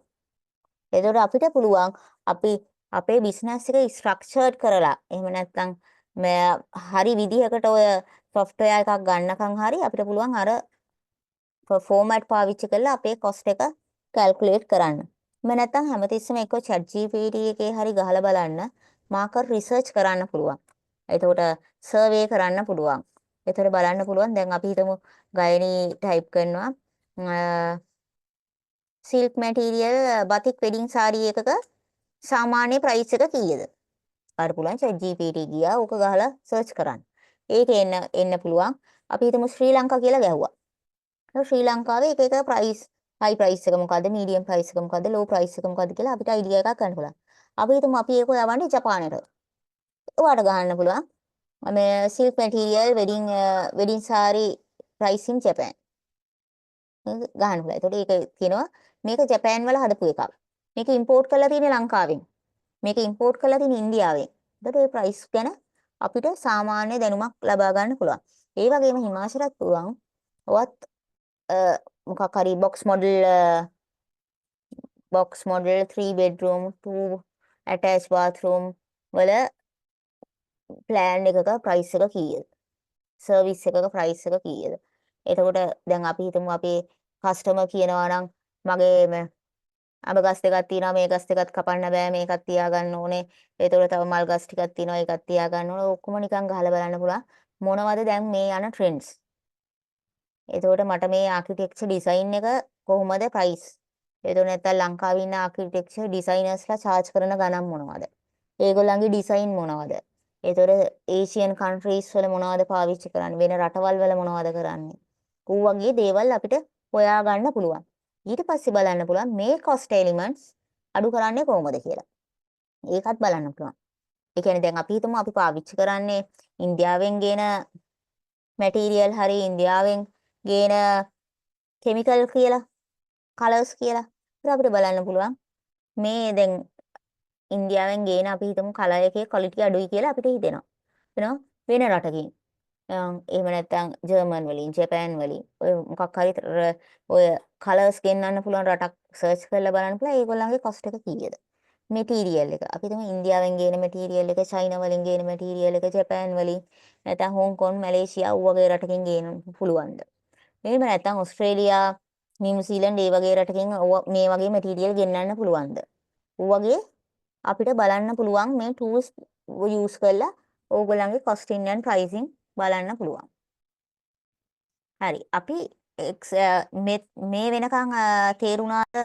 එතකොට අපිට පුළුවන් අපි අපේ business එක structured කරලා එහෙම නැත්නම් හරි විදිහකට ඔය software එකක් ගන්නකම් හරි අපිට පුළුවන් අර format පාවිච්චි කරලා අපේ cost එක calculate කරන්න. එහෙම නැත්නම් හැමතිස්සෙම එක්ක ChatGPT එකේ හරි ගහලා බලන්න market research කරන්න පුළුවන්. එතකොට survey කරන්න පුළුවන්. එතකොට බලන්න පුළුවන් දැන් අපි හිතමු ගයනි type කරනවා silk material batik wedding saree එකක සාමාන්‍ය price එක කීයද? අර පුළුවන් ChatGPT ගියා ඕක ගහලා search කරන්න. ඒකේ එන්න පුළුවන්. අපි හිතමු ශ්‍රී ලංකා කියලා ගැහුවා. ශ්‍රී ලංකාවේ එක price high price එක මොකද්ද, medium price එක මොකද්ද, low price එක මොකද්ද කියලා අපිට idea එකක් ගන්න පුළුවන්. අපි හිතමු අපි ඒක යවන්නේ ජපානයට. ඔයාට ගහන්න පුළුවන්. මේ silk material wedding saree price in Japan. ගහන්න පුළුවන්. ඒතකොට ඒක කියනවා මේක ජපාන් වල හදපු එකක්. මේක import කරලා තියෙන්නේ ලංකාවෙන්. මේක import කරලා තියෙන්නේ ඉන්දියාවෙන්. ඒතකොට ඒ price ගැන අපිට සාමාන්‍ය දැනුමක් ලබා ගන්න පුළුවන්. ඒ වගේම හිමාශරත් පුළුවන් ඔවත් මොකක් හරි box model 3 bedroom 2 attached bathroom වල plan එකක price එක කීයද? service එකක price එක කීයද? එතකොට දැන් අපි හිතමු අපේ customer කියනවා නම් මගේ අඹ ගස් දෙකක් තියෙනවා මේ ගස් දෙකත් කපන්න බෑ මේකත් තියාගන්න ඕනේ. ඒතකොට තව මල් ගස් ටිකක් තියෙනවා ඒකත් තියාගන්න ඕනේ. ඔක්කොම නිකන් ගහලා බලන්න පුළුවන්. මොනවද දැන් මේ යන trends? එතකොට මට මේ ආකිටෙක්චර් ඩිසයින් එක කොහොමද ප්‍රයිස්? එතකොට නැත්තම් ලංකාවේ ඉන්න ආකිටෙක්චර් ඩිසයිනර්ස්ලා charge කරන ගණන් මොනවද? ඒගොල්ලන්ගේ ඩිසයින් මොනවද? එතකොට ඒෂියන් කන්ට්‍රීස් වල මොනවද පාවිච්චි කරන්නේ? වෙන රටවල් වල මොනවද කරන්නේ? ඌ වගේ දේවල් අපිට හොයා ගන්න පුළුවන්. ඊට පස්සේ බලන්න පුළුවන් මේ cost elements අඩු කරන්නේ කොහොමද කියලා. ඒකත් බලන්න පුළුවන්. ඒ කියන්නේ දැන් අපි හිතමු අපි පාවිච්චි කරන්නේ ඉන්දියාවෙන් ගේන මැටීරියල් හරි ඉන්දියාවෙන් ගේන කෙමිකල් කියලා කලර්ස් කියලා. ඒක අපිට බලන්න පුළුවන් මේ දැන් ඉන්දියාවෙන් ගේන අපි හිතමු කලර් එකේ ක්වොලිටි අඩුයි කියලා අපිට හිතෙනවා. වෙන රටකින් එහෙම නැත්නම් ජර්මන් වලින් ජපාන් වලින් ඔය මොකක් හරි ඔය කලර්ස් ගෙන්නන්න පුළුවන් රටක් සර්ච් කරලා බලන්න පුළුවන් ඒගොල්ලන්ගේ කොස්ට් එක කීයද මෙටීරියල් එක අපි හිතමු ඉන්දියාවෙන් ගේන මෙටීරියල් එක චයිනා වලින් ගේන මෙටීරියල් එක ජපාන් වලින් නැත්නම් හොංකොන් මැලේසියා වගේ රටකින් ගේන්න පුළුවන්ද එහෙම නැත්නම් ඕස්ට්‍රේලියා නිව්සීලන්ත ඒ වගේ රටකින් මේ වගේ මෙටීරියල් ගෙන්නන්න පුළුවන්ද වගේ අපිට බලන්න පුළුවන් මේ ටූල්ස් යූස් කරලා ඕගොල්ලන්ගේ costing and pricing බලන්න පුළුවන්. හරි. අපි මේ වෙනකන් තේරුණාද?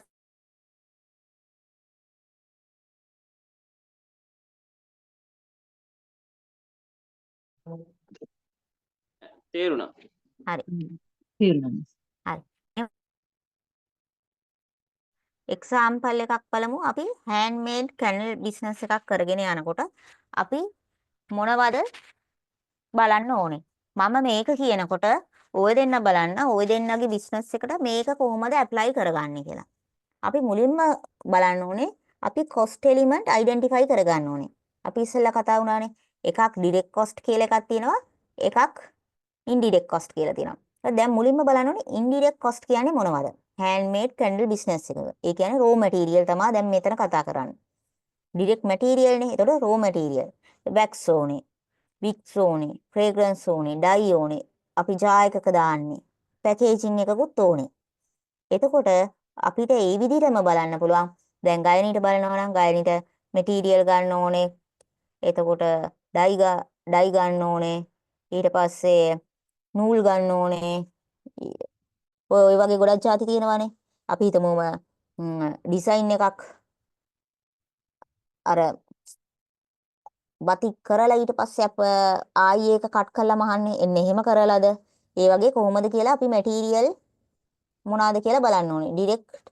තේරුණා. හරි. තේරුණා. හරි. එක්සාම්පල් එකක් බලමු. අපි handmade candle business එකක් කරගෙන යනකොට අපි මොනවද බලන්න ඕනේ? මම මේක කියනකොට ඔය දෙන්න බලන්න ඔය දෙන්නගේ බිස්නස් එකට මේක කොහොමද ඇප්ලයි කරගන්නේ කියලා. අපි මුලින්ම බලන්න ඕනේ අපි cost element identify කරගන්න ඕනේ. අපි ඉස්සෙල්ලා කතා වුණානේ එකක් direct cost කියලා එකක් තියෙනවා එකක් indirect cost කියලා තියෙනවා. දැන් මුලින්ම බලන්න ඕනේ ඉන්ඩිරෙක්ට් කොස්ට් කියන්නේ මොනවද? handmade candle business එක. ඒ කියන්නේ raw material තමයි දැන් මෙතන කතා කරන්නේ. direct material නේ. එතකොට raw material. wax ඕනේ, wicks ඕනේ, fragrance ඕනේ, dye ඕනේ. අපි jar එකක දාන්නේ. packaging එකකුත් ඕනේ. එතකොට අපිට ඒ විදිහටම බලන්න පුළුවන්. දැන් ගයනීට බලනවා නම් ගයනීට material ගන්න ඕනේ. එතකොට dye ගන්න ඕනේ. ඊට පස්සේ නූල් ගන්න ඕනේ. ඔය වගේ ගොඩක් જાති තියෙනවානේ. අපි හිතමුම ඩිසයින් එකක් අර බතික් කරලා ඊට පස්සේ ආයි ඒක කට් කරලා මහන්නේ එන්නේ එහෙම කරලාද? ඒ වගේ කොහොමද කියලා අපි මැටීරියල් මොනවාද කියලා බලන්න ඕනේ. ඩිරෙක්ට්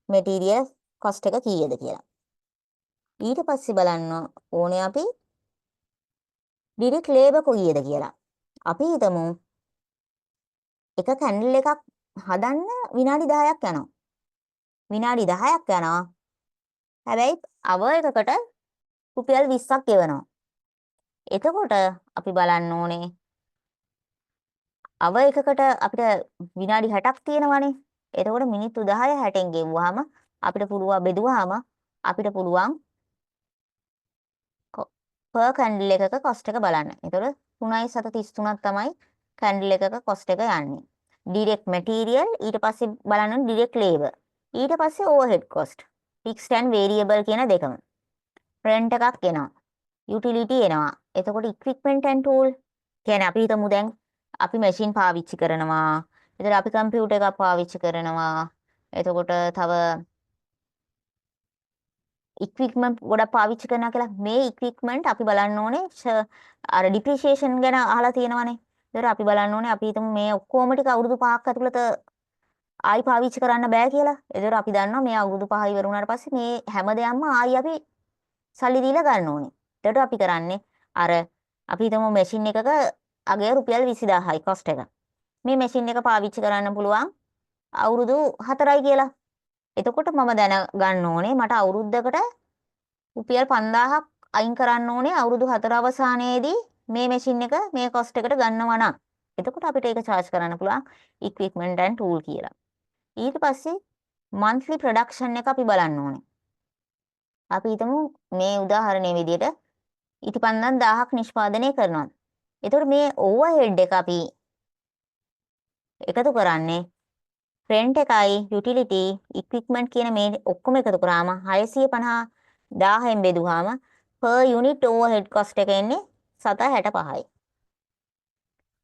මැටීරියල් කොස්ට් එක කීයද කියලා. ඊට පස්සේ බලන්න ඕනේ අපි ඩිරෙක්ට් ලේබර් කොහේද කියලා. අපි හිතමු එක කැන්ඩල් එකක් හදන්න විනාඩි 10ක් යනවා. විනාඩි 10ක් යනවා. හැබැයි අවර් එකකට රුපියල් 20ක් ගෙවනවා. එතකොට අපි බලන්න ඕනේ අවර් එකකට අපිට විනාඩි 60ක් තියෙනවානේ. එතකොට මිනිත්තු 10 60න් ගෙවුවාම අපිට පුළුවන් බෙදුවාම අපිට පුළුවන් per candle එකක cost එක බලන්න. එතකොට 3.33ක් තමයි candle එකක cost එක යන්නේ. direct material ඊට පස්සේ බලන්න direct labor. ඊට පස්සේ overhead cost. fixed and variable කියන දෙකම. rent එකක් එනවා. utility එනවා. එතකොට equipment and tool කියන්නේ අපි හිතමු දැන් අපි machine පාවිච්චි කරනවා. එතකොට අපි computer එකක් පාවිච්චි කරනවා. එතකොට තව equipment ගොඩක් පාවිච්චි කරනවා කියලා මේ equipment අපි බලන්න ඕනේ අර depreciation ගැන අහලා තියෙනවනේ. ඒතර අපි බලන්න ඕනේ අපි හිතමු මේ ඔක්කොම ටික අවුරුදු 5ක් ඇතුළත ආයි පාවිච්චි කරන්න බෑ කියලා. ඒතර අපි දන්නවා මේ අවුරුදු 5 ඉවර වුණාට පස්සේ මේ හැම දෙයක්ම ආයි අපි සල්ලි දීලා ගන්න ඕනේ. ඒකට අපි කරන්නේ අර අපි හිතමු මැෂින් එකක අගය රුපියල් 20000යි cost එක. මේ මැෂින් එක පාවිච්චි කරන්න පුළුවන් අවුරුදු 4යි කියලා. එතකොට මම දැන ගන්න ඕනේ මට අවුරුද්දකට රුපියල් 5000ක් අයින් කරන්න ඕනේ අවුරුදු 4 අවසානයේදී මේ මැෂින් එක මේ cost එකට ගන්නවා නම්. එතකොට අපිට ඒක charge කරන්න පුළුවන් equipment and tool කියලා. ඊට පස්සේ monthly production එක අපි බලන්න ඕනේ. අපි හිතමු මේ උදාහරණයේ විදිහට ඉටිපන්දම් 1000ක් නිෂ්පාදනය කරනවා. එතකොට මේ overhead එක අපි එකතු කරන්නේ rent එකයි utility equipment කියන මේ ඔක්කොම එකතු කරාම 650,000න් බෙදුවාම per unit overhead cost එක එන්නේ 765යි.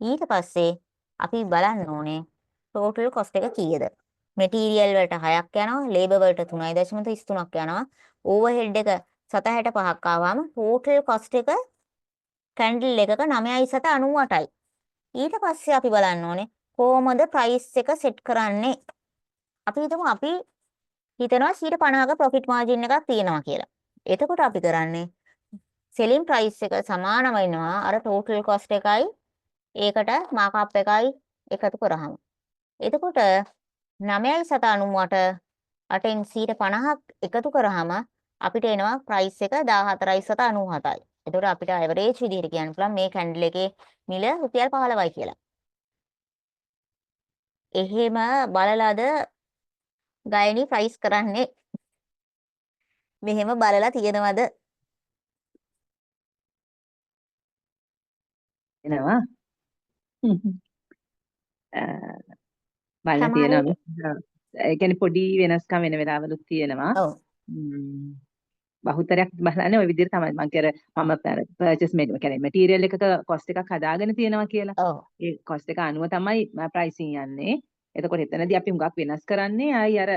ඊට පස්සේ අපි බලන්න ඕනේ total cost එක කීයද? material වලට 6ක් යනවා, labor වලට 3.33ක් යනවා, overhead එක 765ක් ආවම total cost එක candle එකක 9.98යි. ඊට පස්සේ අපි බලන්න ඕනේ කොහොමද price එක set කරන්නේ? අපි හිතමු අපි හිතනවා 50ක profit margin එකක් තියෙනවා කියලා. එතකොට අපි කරන්නේ selling price එක සමාන වෙනවා අර total cost එකයි ඒකට markup එකයි එකතු කරාම. එතකොට 9.98 අටෙන් 50ක් එකතු කරාම අපිට එනවා price එක 14.97යි. එතකොට අපිට average විදිහට කියන්න පුළුවන් මේ candle එකේ මිල රුපියල් 15යි කියලා. එහෙම බලලාද ගයනි ප්‍රයිස් කරන්නේ? මෙහෙම බලලා තියෙනවද? එනවා. බලලා තියෙනවා. ඒ කියන්නේ පොඩි වෙනස්කම් වෙන වෙලාවලුත් තියෙනවා. ඔව්. බහුතරයක් බලන්නේ ওই විදිහට තමයි මම කියන්නේ මම පර්චේස් කියන්නේ මැටීරියල් එකක කොස්ට් එකක් හදාගෙන තියෙනවා කියලා. ඔව්. ඒ කොස්ට් එක අනුව තමයි ප්‍රයිසින් යන්නේ. එතකොට එතනදී අපි හුඟක් වෙනස් කරන්නේ ආයි අර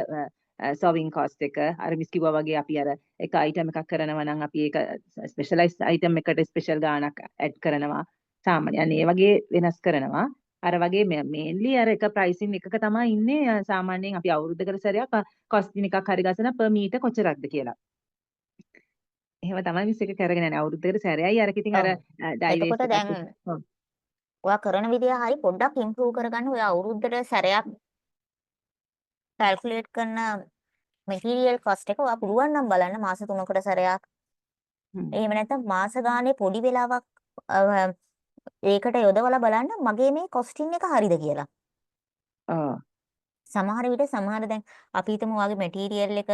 සෝවිං කොස්ට් එක අර මිස් කිව්වා වගේ අපි අර එක අයිටම් එකක් කරනවා නම් අපි ඒක ස්පෙෂලායිස් අයිටම් එකට ස්පෙෂල් ගාණක් ඇඩ් කරනවා. සාමාන්‍යයෙන් ඒ වගේ වෙනස් කරනවා. අර වගේ මේන්ලි අර එක ප්‍රයිසින් එකක තමයි ඉන්නේ සාමාන්‍යයෙන් අපි අවුරුද්දකට සැරයක් කොස්ටින් එකක් හරි ගසන per meter කොච්චරක්ද කියලා. එහෙම තමයි මිස් එක කරගෙන යන්නේ අවුරුද්දකට සැරයයි අරක ඉතින් අර ඩයිවර්ස් එතකොට දැන් ඔයා කරන විදිය හරි පොඩ්ඩක් ඉම්ප්‍රූව් කරගන්න. ඔයා අවුරුද්දට සැරයක් කැල්කියුලේට් කරන මැටීරියල් කොස්ට් එක ඔයා පුළුවන් නම් බලන්න මාස 3කට සැරයක්. එහෙම නැත්නම් මාස ගානේ පොඩි වෙලාවක් ඒකට යොදවලා බලන්න මගේ මේ කොස්ටින් එක හරිද කියලා. ආ සමහර විට සමහර දැන් අපි හිතමු ඔයාගේ මැටීරියල් එක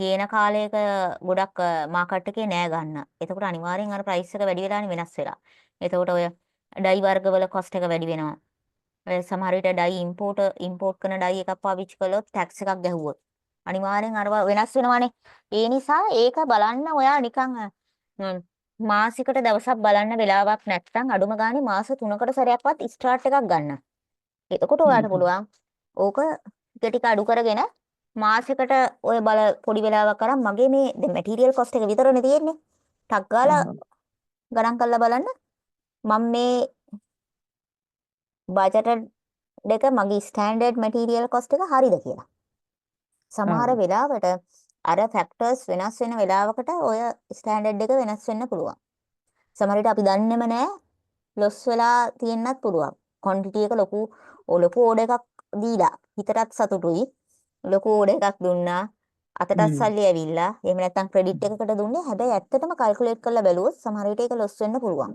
ගේන කාලයක ගොඩක් මාකට් එකේ නෑ ගන්න. එතකොට අනිවාර්යෙන් අර ප්‍රයිස් එක වැඩි වෙලානේ වෙනස් වෙලා. එතකොට ඔය ඩයි වර්ගවල කොස්ට් එක වැඩි වෙනවා. ඔය සමහර විට ඩයි ඉම්පෝට් කරන ඩයි එකක් පාවිච්චි කළොත් ටැක්ස් එකක් ගැහුවොත් අනිවාර්යෙන් අර වෙනස් වෙනවානේ. ඒ නිසා ඒක බලන්න ඔයා නිකන් මාසිකට දවසක් බලන්න වෙලාවක් නැත්නම් අඩුම ගානේ මාස 3කට සැරයක්වත් ස්ටාර්ට් එකක් ගන්න. එතකොට ඔයාට පුළුවන් ඕක ටික ටික අඩු කරගෙන මාසෙකට ඔය පොඩි වෙලාවක් අරන් මගේ මේ දැන් මැටීරියල් කොස්ට් එක විතරනේ තියෙන්නේ. ටක් ගාලා ගණන් කරලා බලන්න මම මේ බජට් දෙක මගේ ස්ටෑන්ඩඩ් මැටීරියල් කොස්ට් එක හරිද කියලා. සමහර වෙලාවට අර ෆැක්ටර්ස් වෙනස් වෙන වෙලාවකට ඔය ස්ටෑන්ඩඩ් එක වෙනස් වෙන්න පුළුවන්. සමහර විට අපි දන්නේම නැහැ ලොස් වෙලා තියෙන්නත් පුළුවන්. ක්වොන්ටිටි එක ලොකු ඕඩර් එකක් දීලා හිතටත් සතුටුයි. ලොකු ඕඩර් එකක් දුන්නා. අතටත් සල්ලි ඇවිල්ලා. එහෙම නැත්නම් ක්‍රෙඩිට් එකකට දුන්නේ. හැබැයි ඇත්තටම කැල්කියුලේට් කරලා බැලුවොත් සමහර විට ඒක ලොස් වෙන්න පුළුවන්.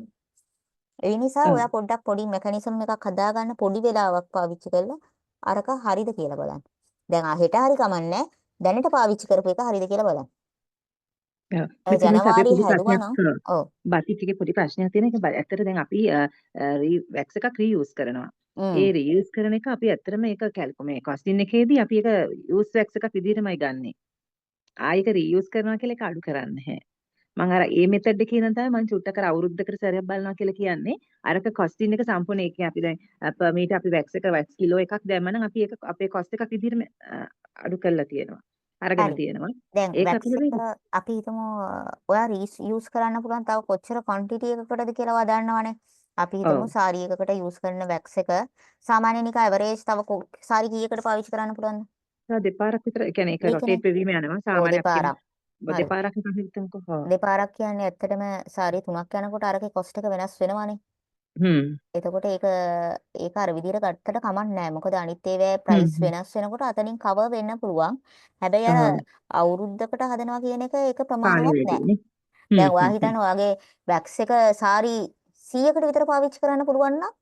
ඒ නිසා ඔයා පොඩ්ඩක් පොඩි මෙකැනිසම් එකක් හදාගන්න පොඩි වෙලාවක් පාවිච්චි කරලා අරක හරිද කියලා බලන්න. දැන් හෙට හරි කමන්නේ දැනට පාවිච්චි කරපු එක හරිද කියලා බලන්න. ජනවාරි හැදුවා නම් ඔව් බතික් එකේ පොඩි ප්‍රශ්නයක් තියෙන එක ඇත්තට දැන් අපි වැක්ස් එකක් රීයුස් කරනවා. ඒ රීයුස් කරන එක අපි ඇත්තටම ඒක මේ කොස්ටින් එකේදී අපි ඒක යූස් වැක්ස් එකක් විදිහටමයි ගන්නෙ. ආයෙක රීයුස් කරනවා කියලා ඒක අඩු කරන්නේ නැහැ. මම අර ඒ මෙතඩ් එකේ ඉඳන් තමයි මම චුට්ටක් අර අවුරුද්දකට සැරයක් බලනවා කියලා කියන්නේ. අරක කොස්ටින් එක සම්පූර්ණ ඒකේ අපි දැන් per meter අපි වැක්ස් කිලෝ එකක් දැම්මනම් අපි ඒක අපේ කොස්ට් එකක් විදිහටම අඩු කරලා තියෙනවා. අරගෙන තියෙනවා. දැන් වැක්ස් එක අපි හිතමු ඔයා යූස් කරන්න පුළුවන් තව කොච්චර ක්වොන්ටිටි එකකටද කියලා ඔයා දන්නවනේ. අපි හිතමු සාරි එකකට යූස් කරන වැක්ස් එක සාමාන්‍යයෙන් නිකන් ඇවරේජ් තව සාරි කීයකට පාවිච්චි කරන්න පුළුවන්ද? දෙපාරක් විතර ඒ කියන්නේ ඒක රොටේට් වෙවීම යනවා සාමාන්‍ය දෙපාරක් හිතමුකෝ. දෙපාරක් කියන්නේ ඇත්තටම සාරි 3ක් යනකොට අරකේ කොස්ට් එක වෙනස් වෙනවානේ. එතකොට ඒක අර විදිහට ගත්තට කමක් නැහැ. මොකද අනිත් ඒවායේ ප්‍රයිස් වෙනස් වෙනකොට අතනින් කවර් වෙන්න පුළුවන්. හැබැයි අර අවුරුද්දකට හදනවා කියන එක ඒක ප්‍රමාණවත් නැහැ. දැන් ඔයා හිතන්න ඔයාගේ වැක්ස් එක සාරි 100කට විතර පාවිච්චි කරන්න පුළුවන් නම්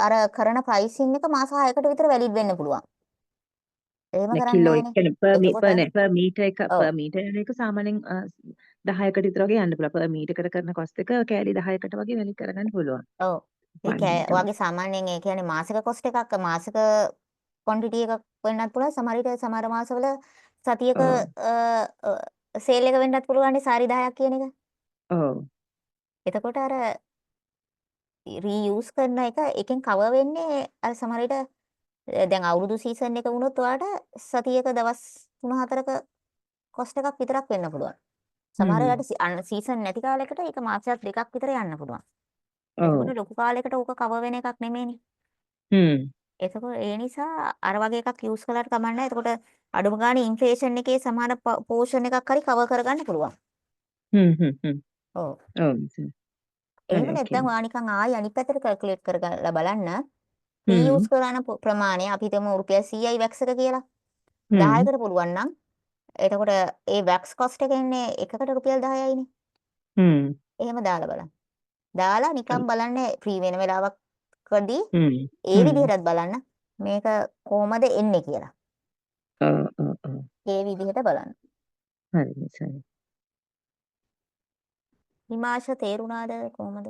අර කරන ප්‍රයිසින් එක මාස 6කට විතර වැලිඩ් වෙන්න පුළුවන්. එහෙම කරන්නේ නැහැ. per meter එක සාමාන්‍යයෙන් 10කට විතර වගේ යන්න පුළුවන්. per meter එකට කරන කොස්ට් එක කෑලි 10කට වගේ වැලිඩ් කරගන්න පුළුවන්. ඔව්. ඒක ඔයාගේ සාමාන්‍යයෙන් ඒ කියන්නේ මාසික කොස්ට් එකක් මාසික ක්වොන්ටිටි එකක් වෙන්නත් පුළුවන්. සමහර විට සමහර මාසවල සතියක සේල් එක වෙන්නත් පුළුවන් නේ සාරි 10ක් කියන එක. ඔව්. එතකොට අර රීයූස් කරන එක එකෙන් කවර් වෙන්නේ අර සමහර විට දැන් අවුරුදු සීසන් එක වුණොත් ඔයාට සතියක දවස් 3-4ක කොස්ට් එකක් විතරක් වෙන්න පුළුවන්. සමහර වෙලාවට සීසන් නැති කාලයකට ඒක මාසයක් දෙකක් විතර යන්න පුළුවන්. එතකොට ලොකු කාලයකට ඕක කවර් වෙන එකක් නෙමෙයිනේ. එතකොට ඒ නිසා අර වගේ එකක් යූස් කළාට කමක් නැහැ. එතකොට අඩුම ගානේ ඉන්ෆ්ලේෂන් එකේ සමාන පෝෂන් එකක් හරි කවර් කරගන්න පුළුවන්. ඔව්. එහෙම නැත්නම් ඔයා නිකන් ආයි අනිත් පැත්තට කැල්කියුලේට් කරලා බලන්න. රීයූස් කරන ප්‍රමාණය අපි හිතමු රුපියල් 100යි වැක්ස් එක කියලා. 10කට පුළුවන් නම් එතකොට ඒ වැක්ස් කොස්ට් එක එන්නේ එකකට රුපියල් 10යිනේ. එහෙම දාලා බලන්න. දාලා නිකන් බලන්න ෆ්‍රී වෙන වෙලාවකදී ඒ විදිහටත් බලන්න මේක කොහොමද එන්නේ කියලා. ඒ විදිහට බලන්න. හරි. හිමාශ තේරුණාද කොහොමද?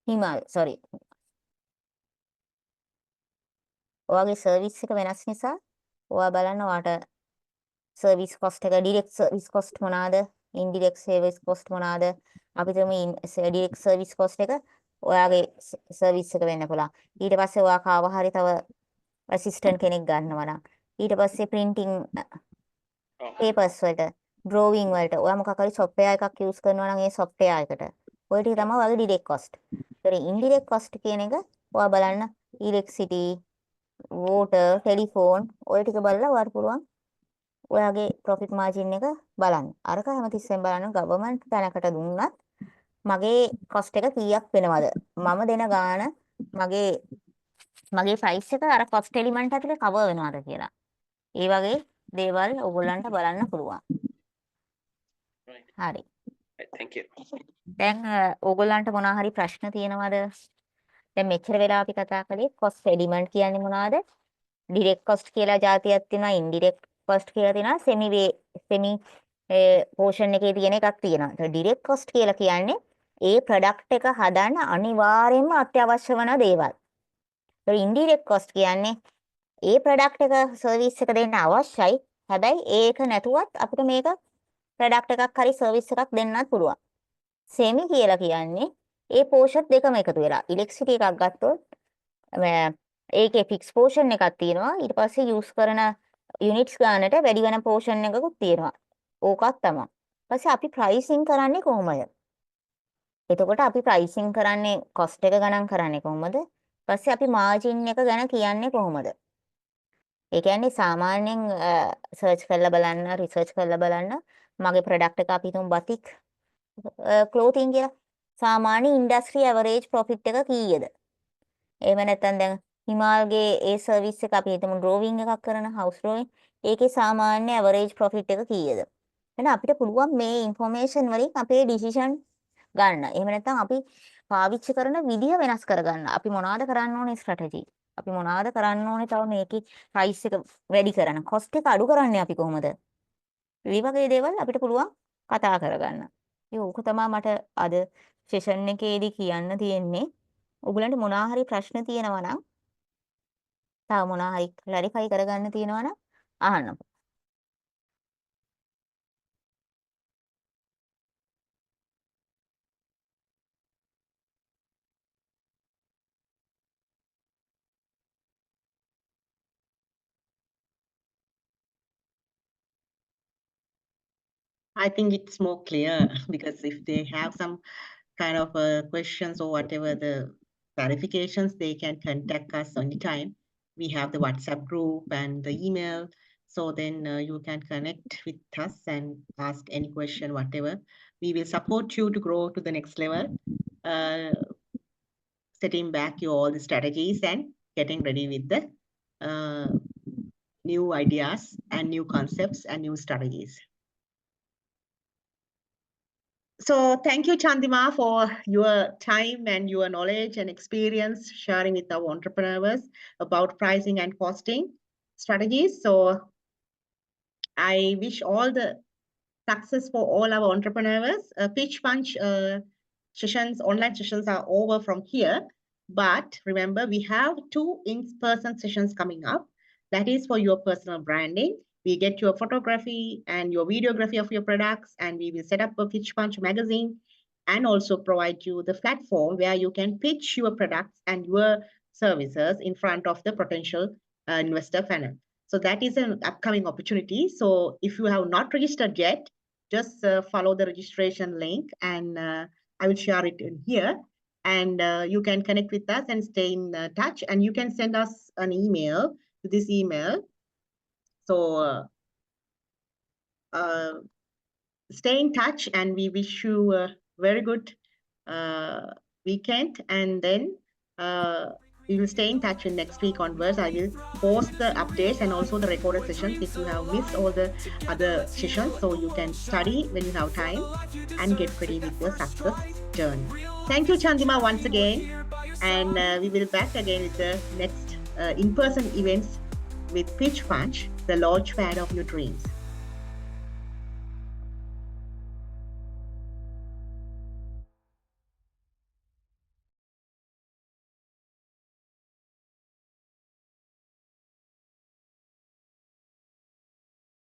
හිමාල් sorry. ඔයාගේ සර්විස් එක වෙනස් නිසා ඔයා බලන්න ඔයාට සර්විස් කොස්ට් එක ඩිරෙක්ට් සර්විස් කොස්ට් මොනවාද? ඉන්ඩිරෙක්ට් සර්විස් කොස්ට් මොනවාද? අපි තමයි ඩිරෙක්ට් සර්විස් කොස්ට් එක ඔයාගේ සර්විස් එක වෙන්න පුළුවන්. ඊට පස්සේ ඔයා කාව හරි තව ඇසිස්ටන්ට් කෙනෙක් ගන්නවා නම් ඊට පස්සේ printing papers වලට drawing වලට ඔයා මොකක් හරි software එකක් use කරනවා නම් ඒ software එකට ඔය ටික තමයි ඔයාගේ direct cost. ඒතර indirect cost කියන එක ඔයා බලන්න electricity, water, telephone ඔය ටික බලලා ඔයාට පුළුවන් ඔයාගේ profit margin එක බලන්න. අරක හැමතිස්සෙම බලන්න government තැනකට දුන්නත් මගේ cost එක කීයක් වෙනවද? මම දෙන ගාණ මගේ price එක අර cost element ඇතුලේ cover වෙනවද කියලා. ඒ වගේ දේවල් ඔයගොල්ලන්ට බලන්න පුළුවන්. හරි. Thank you. දැන් ඕගොල්ලන්ට මොනවා හරි ප්‍රශ්න තියෙනවද? දැන් මෙච්චර වෙලා අපි කතා කළේ cost element කියන්නේ මොනවද? direct cost කියලා જાතියක් තියෙනවා, indirect cost කියලා තියෙනවා, semi portion එකේ තියෙන එකක් තියෙනවා. direct cost කියලා කියන්නේ ඒ product එක හදන්න අනිවාර්යයෙන්ම අත්‍යවශ්‍ය වන දේවල්. indirect cost කියන්නේ ඒ product එක service එක දෙන්න අවශ්‍යයි. හැබැයි ඒක නැතුවත් අපිට මේක product එකක් හරි service එකක් දෙන්නත් පුළුවන්. semi කියලා කියන්නේ ඒ portion දෙකම එකතු වෙලා. electricity එකක් ගත්තොත් ඒකේ fixed portion එකක් තියෙනවා. ඊට පස්සේ use කරන units ගන්නට වැඩි වෙන portion එකකුත් තියෙනවා. ඕකක් තමයි. ඊපස්සේ අපි pricing කරන්නේ කොහොමද? එතකොට අපි pricing කරන්නේ cost එක ගණන් කරන්නේ කොහොමද? ඊපස්සේ අපි margin එක ගැන කියන්නේ කොහොමද? ඒ කියන්නේ සාමාන්‍යයෙන් search කරලා බලන්න, research කරලා බලන්න මගේ product එක අපි හිතමු batik clothing කියලා. සාමාන්‍ය industry average profit එක කීයද? එහෙම නැත්නම් දැන් හිමාල්ගේ ඒ සර්විස් එක අපි හිතමු ඩ්‍රෝවිං එකක් කරන house drawing ඒකේ සාමාන්‍ය average profit එක කීයද? එහෙනම් අපිට පුළුවන් මේ information වලින් අපේ decision ගන්න. එහෙම නැත්නම් අපි පාවිච්චි කරන විදිය වෙනස් කරගන්න. අපි මොනවද කරන්න ඕනේ strategy? අපි මොනවද කරන්න ඕනේ තව මේකේ price එක වැඩි කරන්න. cost එක අඩු කරන්නේ අපි කොහොමද? මේ වගේ දේවල් අපිට පුළුවන් කතා කරගන්න. ඒක තමයි මට අද session එකේදී කියන්න තියෙන්නේ. ඔයගලන්ට මොනවා හරි ප්‍රශ්න තියෙනවා නම් තව මොනවා හරි clarify කරගන්න තියෙනවා නම් අහන්න. I think it's more clear because if they have some kind of questions or whatever the clarifications, they can contact us anytime. We have the WhatsApp group and the email. So then you can connect with us and ask any question, whatever. We will support you to grow to the next level, setting back your all the strategies and getting ready with the new ideas and new concepts and new strategies. So thank you, Chandima, for your time and your knowledge and experience sharing with our entrepreneurs about pricing and costing strategies. So I wish all the success for all our entrepreneurs. Pitch Punch sessions, online sessions are over from here. But remember, we have 2 in-person sessions coming up. That is for your personal branding. We get your photography and your videography of your products, and we will set up a Pitch Punch magazine and also provide you the platform where you can pitch your products and your services in front of the potential investor panel. So that is an upcoming opportunity. So if you have not registered yet, just follow the registration link, and I will share it in here. And you can connect with us and stay in touch, and you can send us an email to this email. So stay in touch, and we wish you a very good weekend. And then we will stay in touch in next week onwards. I will post the updates and also the recorded sessions if you have missed all the other sessions, so you can study when you have time and get ready with your success journey. Thank you, Chandima, once again. And we will be back again with the next in-person events with Pitch Punch, the launch pad of your dreams.